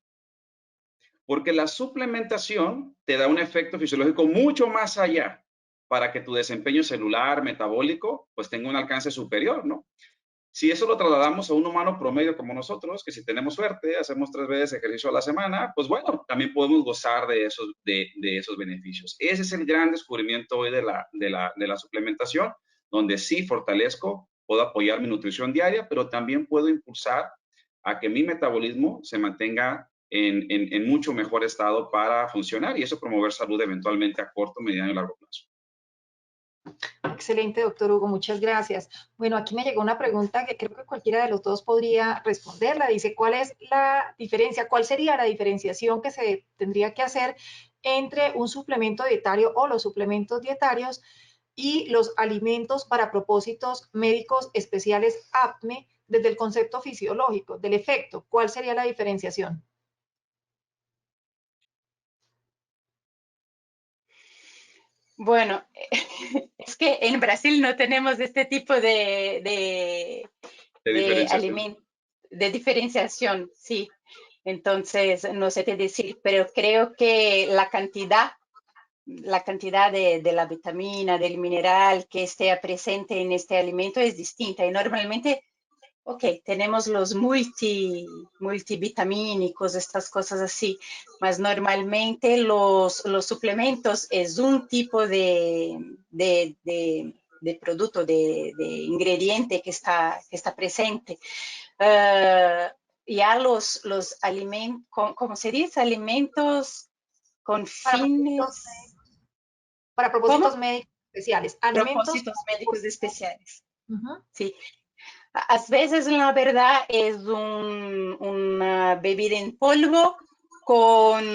Porque la suplementación te da un efecto fisiológico mucho más allá para que tu desempeño celular, metabólico, pues tenga un alcance superior, ¿no? Si eso lo trasladamos a un humano promedio como nosotros, que si tenemos suerte, hacemos 3 veces ejercicio a la semana, pues bueno, también podemos gozar de esos beneficios. Ese es el gran descubrimiento hoy de la suplementación, donde sí fortalezco, puedo apoyar mi nutrición diaria, pero también puedo impulsar a que mi metabolismo se mantenga en mucho mejor estado para funcionar y eso promover salud eventualmente a corto, mediano y largo plazo. Excelente, doctor Hugo, muchas gracias. Bueno, aquí me llegó una pregunta que creo que cualquiera de los dos podría responderla. Dice, ¿cuál es la diferencia? ¿Cuál sería la diferenciación que se tendría que hacer entre un suplemento dietario o los suplementos dietarios y los alimentos para propósitos médicos especiales APME desde el concepto fisiológico, del efecto? ¿Cuál sería la diferenciación? Bueno, es que en Brasil no tenemos este tipo De de diferenciación. alimento, de diferenciación, sí. Entonces, no sé qué decir, pero creo que la cantidad de la vitamina, del mineral que esté presente en este alimento es distinta. Y normalmente, ok, tenemos los multivitamínicos, estas cosas así, mas normalmente los suplementos es un tipo de producto, de ingrediente que está presente. Ya los alimentos, ¿cómo se dice? Alimentos con Para propósitos, fines, para ¿cómo? propósitos médicos especiales. Alimentos Propósitos para médicos propósitos. especiales. Uh-huh. Sí. A veces, la verdad, es una bebida en polvo con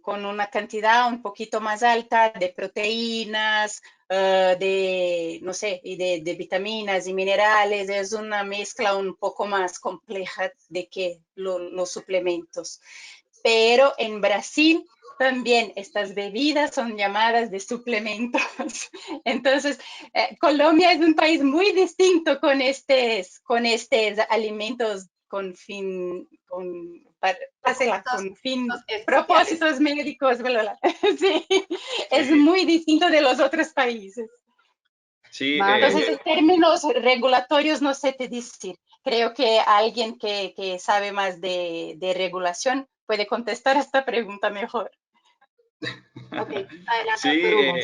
una cantidad un poquito más alta de proteínas, no sé, y de vitaminas y minerales. Es una mezcla un poco más compleja de que los suplementos. Pero en Brasil también estas bebidas son llamadas de suplementos. Entonces, Colombia es un país muy distinto con estos alimentos con fin, Propósitos con fin, especiales. propósitos médicos, bla, bla. Sí, es Sí, muy distinto de los otros países. sí, Vale. Entonces, en términos regulatorios, no sé qué decir. Creo que alguien que sabe más de regulación puede contestar esta pregunta mejor. Ok, adelante, sí, doctor Hugo.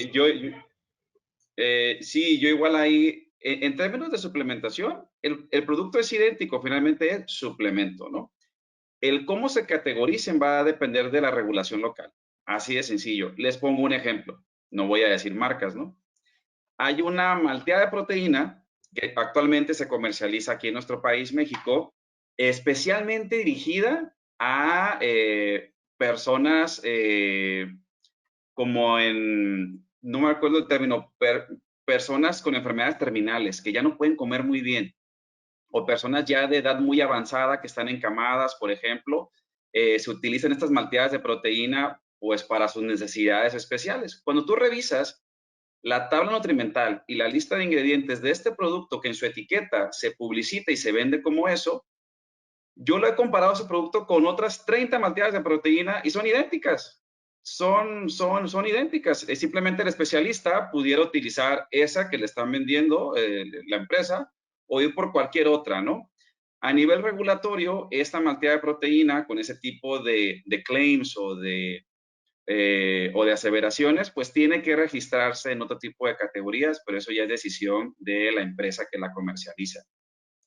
sí, yo igual ahí, en términos de suplementación, el producto es idéntico, finalmente es suplemento, ¿no? El cómo se categoricen va a depender de la regulación local. Así de sencillo. Les pongo un ejemplo. No voy a decir marcas, ¿no? Hay una malteada de proteína que actualmente se comercializa aquí en nuestro país, México, especialmente dirigida a personas como no me acuerdo el término, personas con enfermedades terminales que ya no pueden comer muy bien, o personas ya de edad muy avanzada que están encamadas, por ejemplo, se utilizan estas malteadas de proteína pues para sus necesidades especiales. Cuando tú revisas la tabla nutrimental y la lista de ingredientes de este producto que en su etiqueta se publicita y se vende como eso, yo lo he comparado ese producto con otras 30 malteadas de proteína y son idénticas. Son idénticas. Simplemente el especialista pudiera utilizar esa que le están vendiendo la empresa o ir por cualquier otra, ¿no? A nivel regulatorio, esta malteada de proteína con ese tipo de claims o de aseveraciones, pues tiene que registrarse en otro tipo de categorías, pero eso ya es decisión de la empresa que la comercializa.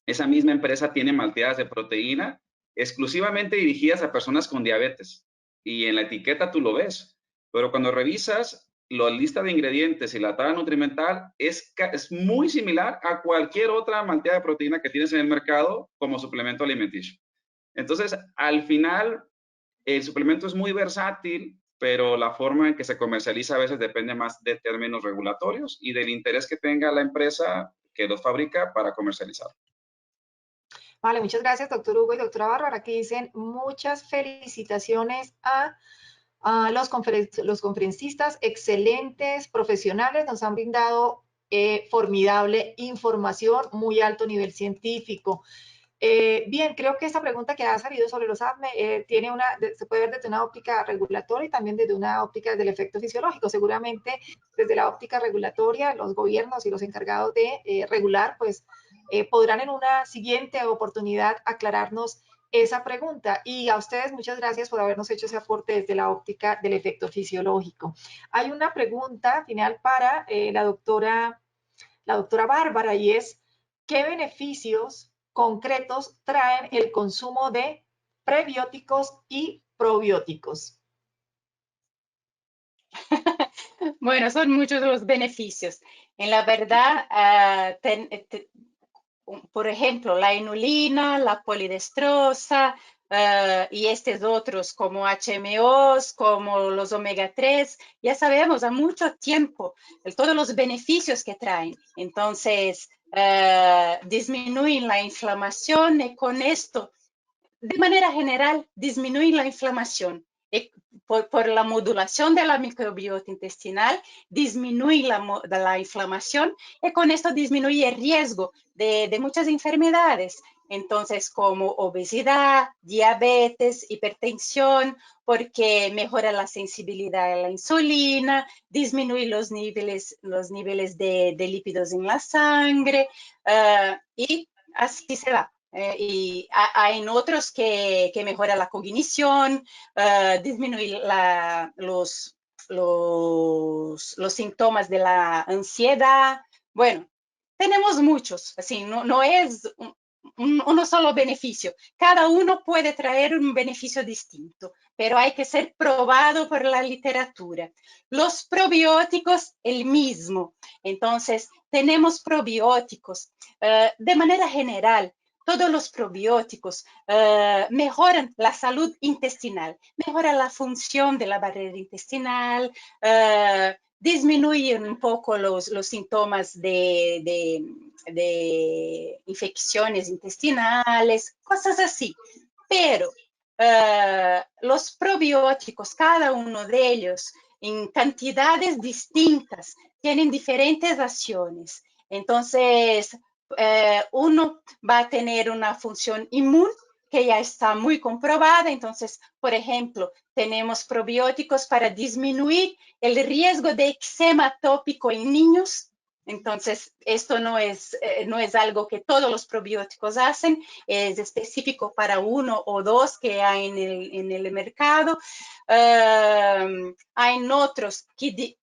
Esa misma empresa tiene malteadas de proteína exclusivamente dirigidas a personas con diabetes y en la etiqueta tú lo ves, pero cuando revisas la lista de ingredientes y la tabla nutrimental es muy similar a cualquier otra manteca de proteína que tienes en el mercado como suplemento alimenticio. Entonces, al final, el suplemento es muy versátil, pero la forma en que se comercializa a veces depende más de términos regulatorios y del interés que tenga la empresa que los fabrica para comercializar. Vale, muchas gracias, doctor Hugo y doctora Bárbara. Aquí dicen muchas felicitaciones a los conferencistas, excelentes profesionales, nos han brindado formidable información, muy alto nivel científico. Bien, creo que esta pregunta que ha salido sobre los ADME se puede ver desde una óptica regulatoria y también desde una óptica del efecto fisiológico. Seguramente desde la óptica regulatoria, los gobiernos y los encargados de regular, pues podrán en una siguiente oportunidad aclararnos esa pregunta. Y a ustedes muchas gracias por habernos hecho ese aporte desde la óptica del efecto fisiológico. Hay una pregunta final para la doctora Bárbara y es, ¿qué beneficios concretos traen el consumo de prebióticos y probióticos? Bueno, son muchos los beneficios. En la verdad, por ejemplo, la inulina, la polidestrosa y estos otros como HMOs, como los omega 3, ya sabemos a mucho tiempo todos los beneficios que traen. Entonces, disminuyen la inflamación y con esto, de manera general, disminuyen la inflamación. Por la modulación de la microbiota intestinal, disminuye la inflamación y con esto disminuye el riesgo de muchas enfermedades. Entonces, como obesidad, diabetes, hipertensión, porque mejora la sensibilidad a la insulina, disminuye los niveles de lípidos en la sangre y así se va. Y hay otros que mejora la cognición, disminuir los síntomas de la ansiedad. Bueno, tenemos muchos, así, no es uno solo beneficio. Cada uno puede traer un beneficio distinto, pero hay que ser probado por la literatura. Los probióticos, el mismo. Entonces, tenemos probióticos. De manera general, todos los probióticos mejoran la salud intestinal, mejoran la función de la barrera intestinal, disminuyen un poco los síntomas de infecciones intestinales, cosas así. Pero los probióticos, cada uno de ellos, en cantidades distintas, tienen diferentes acciones. Entonces, uno va a tener una función inmune que ya está muy comprobada. Entonces, por ejemplo, tenemos probióticos para disminuir el riesgo de eczema atópico en niños. Entonces, esto no es algo que todos los probióticos hacen, es específico para uno o dos que hay en el mercado. Hay otros que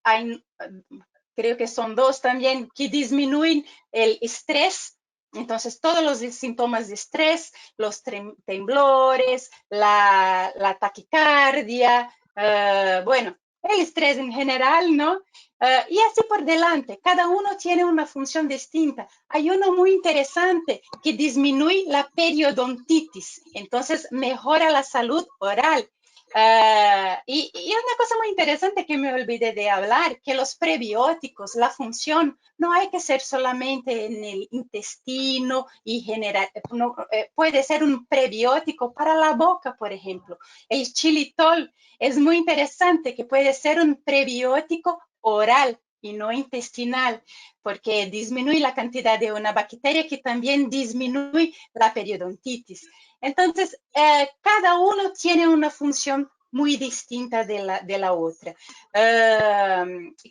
creo que son dos también, que disminuyen el estrés. Entonces, todos los síntomas de estrés, los temblores, la taquicardia, bueno, el estrés en general, ¿no? Y así por delante, cada uno tiene una función distinta. Hay uno muy interesante que disminuye la periodontitis, entonces mejora la salud oral. Y una cosa muy interesante que me olvidé de hablar, que los prebióticos, la función, no hay que ser solamente en el intestino y general, no, puede ser un prebiótico para la boca, por ejemplo. El xilitol es muy interesante, que puede ser un prebiótico oral y no intestinal, porque disminuye la cantidad de una bacteria que también disminuye la periodontitis. Entonces, cada uno tiene una función muy distinta de la otra.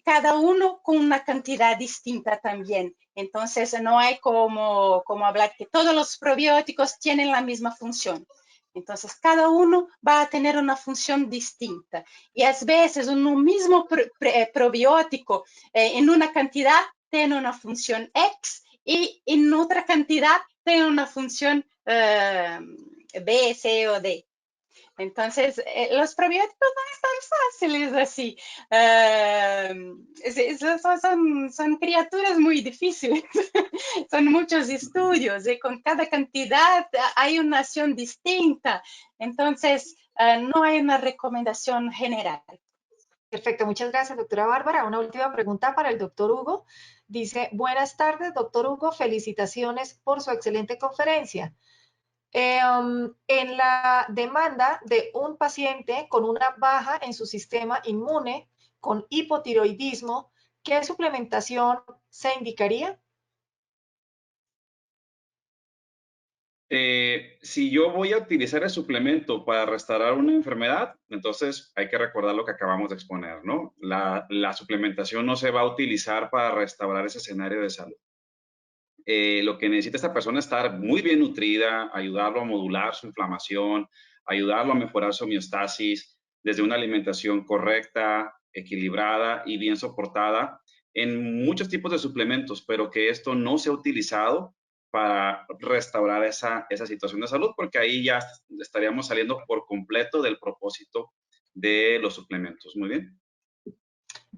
Cada uno con una cantidad distinta también. Entonces, no hay como hablar que todos los probióticos tienen la misma función. Entonces, cada uno va a tener una función distinta. Y a veces un mismo probiótico en una cantidad tiene una función X y en otra cantidad tiene una función B, C o D. Entonces, los probióticos no están fáciles así. Son criaturas muy difíciles. Son muchos estudios y con cada cantidad hay una acción distinta. Entonces, no hay una recomendación general. Perfecto, muchas gracias, doctora Bárbara. Una última pregunta para el doctor Hugo. Dice, buenas tardes, doctor Hugo, felicitaciones por su excelente conferencia. En la demanda de un paciente con una baja en su sistema inmune, con hipotiroidismo, ¿qué suplementación se indicaría? Si yo voy a utilizar el suplemento para restaurar una enfermedad, entonces hay que recordar lo que acabamos de exponer, ¿no? La suplementación no se va a utilizar para restaurar ese escenario de salud. Lo que necesita esta persona es estar muy bien nutrida, ayudarlo a modular su inflamación, ayudarlo a mejorar su homeostasis desde una alimentación correcta, equilibrada y bien soportada en muchos tipos de suplementos, pero que esto no sea utilizado para restaurar esa situación de salud, porque ahí ya estaríamos saliendo por completo del propósito de los suplementos. Muy bien.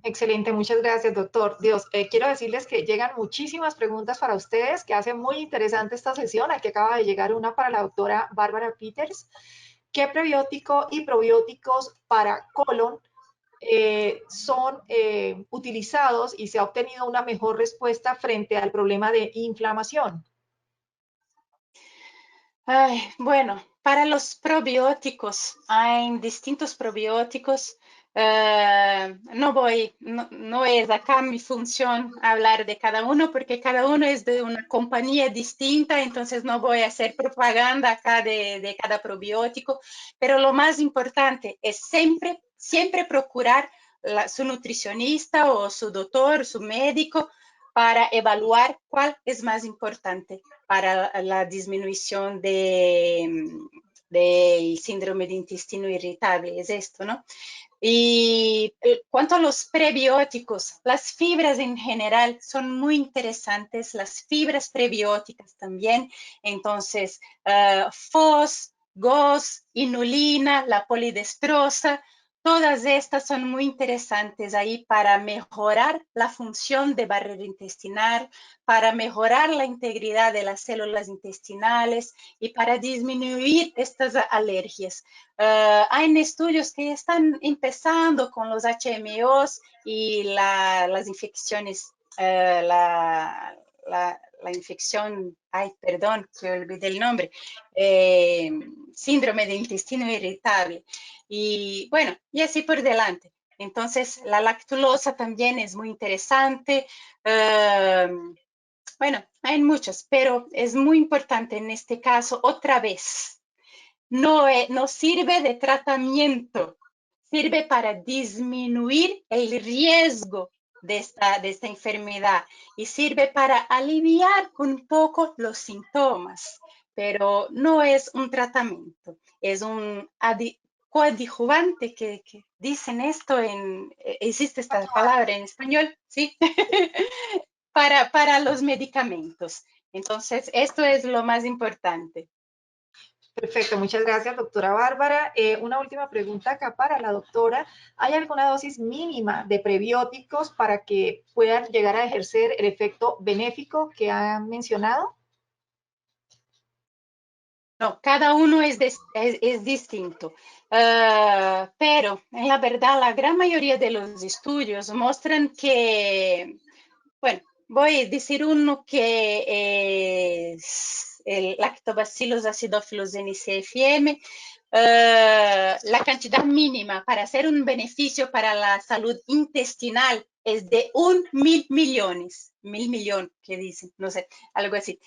Excelente, muchas gracias, doctor. Dios, quiero decirles que llegan muchísimas preguntas para ustedes, que hace muy interesante esta sesión. Aquí acaba de llegar una para la doctora Bárbara Peters. ¿Qué prebiótico y probióticos para colon son utilizados y se ha obtenido una mejor respuesta frente al problema de inflamación? Ay, bueno, para los probióticos, hay distintos probióticos. No es acá mi función hablar de cada uno porque cada uno es de una compañía distinta, entonces no voy a hacer propaganda acá de cada probiótico, pero lo más importante es siempre procurar su nutricionista o su doctor, su médico, para evaluar cuál es más importante para la disminución del síndrome de intestino irritable, es esto, ¿no? Y cuanto a los prebióticos, las fibras en general son muy interesantes, las fibras prebióticas también, entonces, FOS, GOS, inulina, la polidestrosa, todas estas son muy interesantes ahí para mejorar la función de barrera intestinal, para mejorar la integridad de las células intestinales y para disminuir estas alergias. Hay estudios que están empezando con los HMOs y las infecciones, la infección, ay, perdón, que olvidé el nombre, síndrome de intestino irritable. Y bueno, y así por delante. Entonces, la lactulosa también es muy interesante. Bueno, hay muchos, pero es muy importante en este caso, otra vez, no sirve de tratamiento, sirve para disminuir el riesgo de esta enfermedad y sirve para aliviar un poco los síntomas, pero no es un tratamiento, es un coadjuvante que dicen esto existe esta palabra en español, ¿sí? para los medicamentos. Entonces, esto es lo más importante. Perfecto, muchas gracias, doctora Bárbara. Una última pregunta acá para la doctora. ¿Hay alguna dosis mínima de prebióticos para que puedan llegar a ejercer el efecto benéfico que han mencionado? No, cada uno es distinto. Pero en la verdad, la gran mayoría de los estudios muestran que, bueno, voy a decir uno que es el Lactobacillus acidophilus NCFM. La cantidad mínima para hacer un beneficio para la salud intestinal es de 1.000 millones, 1.000 millones, que dicen, no sé, algo así.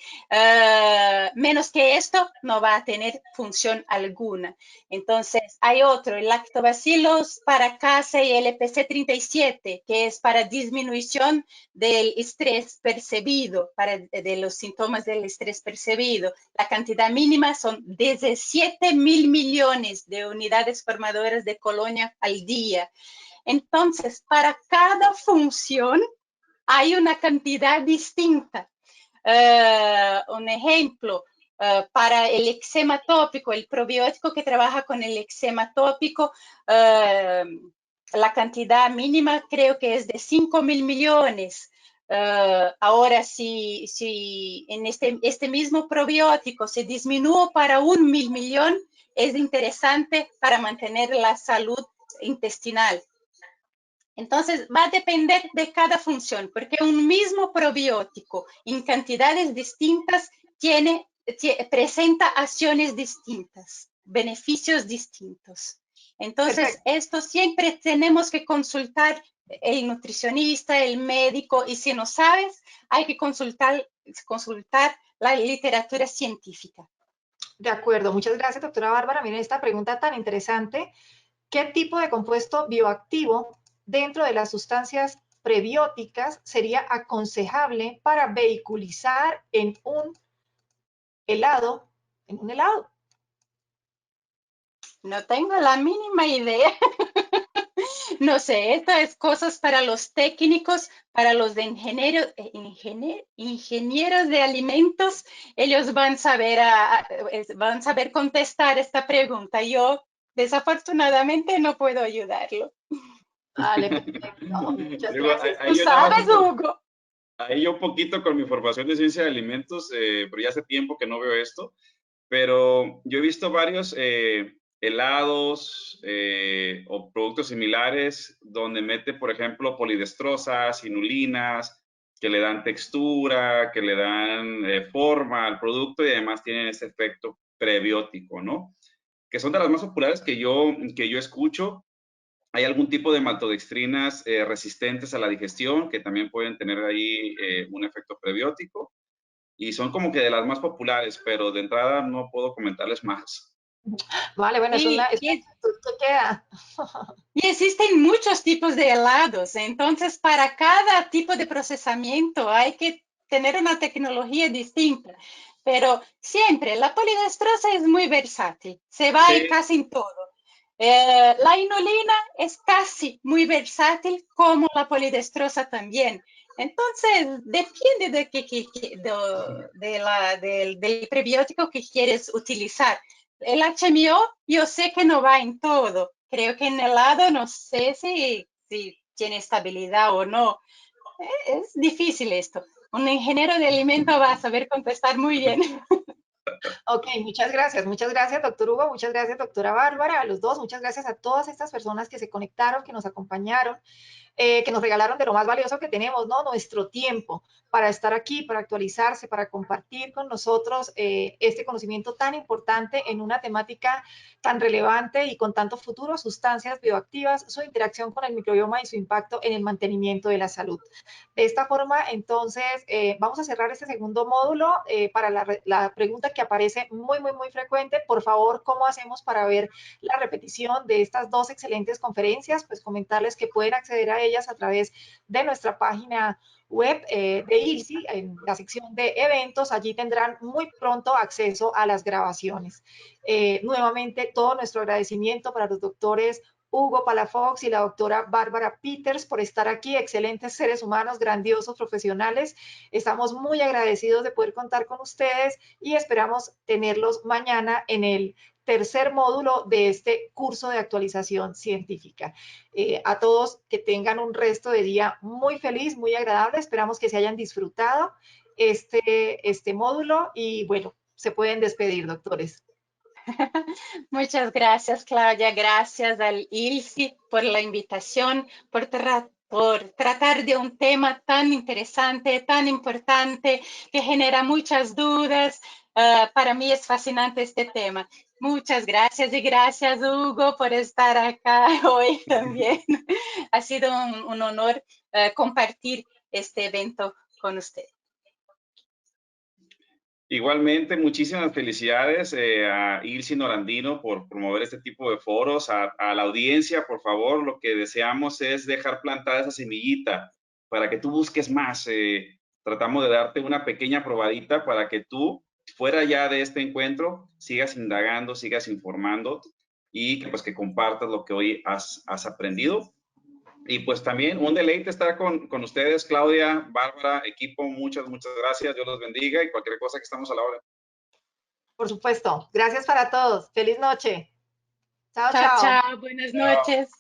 Menos que esto no va a tener función alguna. Entonces, hay otro, el Lactobacillus paracasei y LPC37, que es para disminución del estrés percibido, de los síntomas del estrés percibido. La cantidad mínima son 17.000 millones de unidades formadoras de colonia al día. Entonces, para cada función hay una cantidad distinta. Un ejemplo, para el eczema tópico, el probiótico que trabaja con el eczema tópico, la cantidad mínima creo que es de 5.000 millones. Ahora, si en este mismo probiótico se disminuyó para 1.000 millón, es interesante para mantener la salud intestinal. Entonces, va a depender de cada función, porque un mismo probiótico en cantidades distintas presenta acciones distintas, beneficios distintos. Entonces, Perfecto. esto siempre tenemos que consultar el nutricionista, el médico, y si no sabes, hay que consultar la literatura científica. De acuerdo, muchas gracias, doctora Bárbara. Miren esta pregunta tan interesante. ¿Qué tipo de compuesto bioactivo dentro de las sustancias prebióticas sería aconsejable para vehiculizar en un helado? En un helado. No tengo la mínima idea. No sé, estas es cosas para los técnicos, para los de ingenieros de alimentos. Ellos van a saber contestar esta pregunta. Yo, desafortunadamente, no puedo ayudarlo. Vale, perfecto. Muchas Digo, gracias. ¿Tú sabes, Hugo? ahí yo un poquito con mi formación de ciencia de alimentos, pero ya hace tiempo que no veo esto, pero yo he visto varios helados o productos similares donde mete, por ejemplo, polidestrosas, inulinas, que le dan textura, que le dan forma al producto y además tienen ese efecto prebiótico, ¿no? Que son de las más populares que yo escucho. Hay algún tipo de maltodextrinas resistentes a la digestión que también pueden tener ahí un efecto prebiótico y son como que de las más populares, pero de entrada no puedo comentarles más. Vale, bueno, es una Y actitud que queda. existen muchos tipos de helados, entonces para cada tipo de procesamiento hay que tener una tecnología distinta, pero siempre la polidestrosa es muy versátil, se va Sí, casi en todo. La inulina es casi muy versátil como la polidestrosa también. Entonces, depende del prebiótico que quieres utilizar. El HMO yo sé que no va en todo. Creo que en helado no sé si tiene estabilidad o no. Es difícil esto. Un ingeniero de alimento va a saber contestar muy bien. Ok, muchas gracias, doctor Hugo, muchas gracias, doctora Bárbara, a los dos, muchas gracias a todas estas personas que se conectaron, que nos acompañaron, que nos regalaron de lo más valioso que tenemos, ¿no? Nuestro tiempo para estar aquí, para actualizarse, para compartir con nosotros este conocimiento tan importante en una temática tan relevante y con tanto futuro, sustancias bioactivas, su interacción con el microbioma y su impacto en el mantenimiento de la salud. De esta forma, entonces, vamos a cerrar este segundo módulo para la pregunta que aparece muy frecuente. Por favor, ¿cómo hacemos para ver la repetición de estas dos excelentes conferencias? Pues comentarles que pueden acceder a ellas a través de nuestra página web de IRSI, en la sección de eventos. Allí tendrán muy pronto acceso a las grabaciones. Nuevamente, todo nuestro agradecimiento para los doctores Hugo Palafox y la doctora Bárbara Peters por estar aquí, excelentes seres humanos, grandiosos profesionales. Estamos muy agradecidos de poder contar con ustedes y esperamos tenerlos mañana en el tercer módulo de este curso de actualización científica. A todos que tengan un resto de día muy feliz, muy agradable. Esperamos que se hayan disfrutado este módulo y bueno, se pueden despedir, doctores. Muchas gracias, Claudia. Gracias al ILSI por la invitación, por tratar de un tema tan interesante, tan importante, que genera muchas dudas. Para mí es fascinante este tema. Muchas gracias y gracias, Hugo, por estar acá hoy también. Ha sido un honor compartir este evento con usted. igualmente, muchísimas felicidades a Ilse Norandino por promover este tipo de foros. A la audiencia, por favor, lo que deseamos es dejar plantada esa semillita para que tú busques más. Tratamos de darte una pequeña probadita para que tú, fuera ya de este encuentro, sigas indagando, sigas informando y que, pues, que compartas lo que hoy has aprendido. Y pues también un deleite estar con ustedes, Claudia, Bárbara, equipo, muchas gracias, Dios los bendiga y cualquier cosa que estamos a la hora. Por supuesto. Gracias para todos. Feliz noche. Chao, Chao, chao. chao, buenas noches.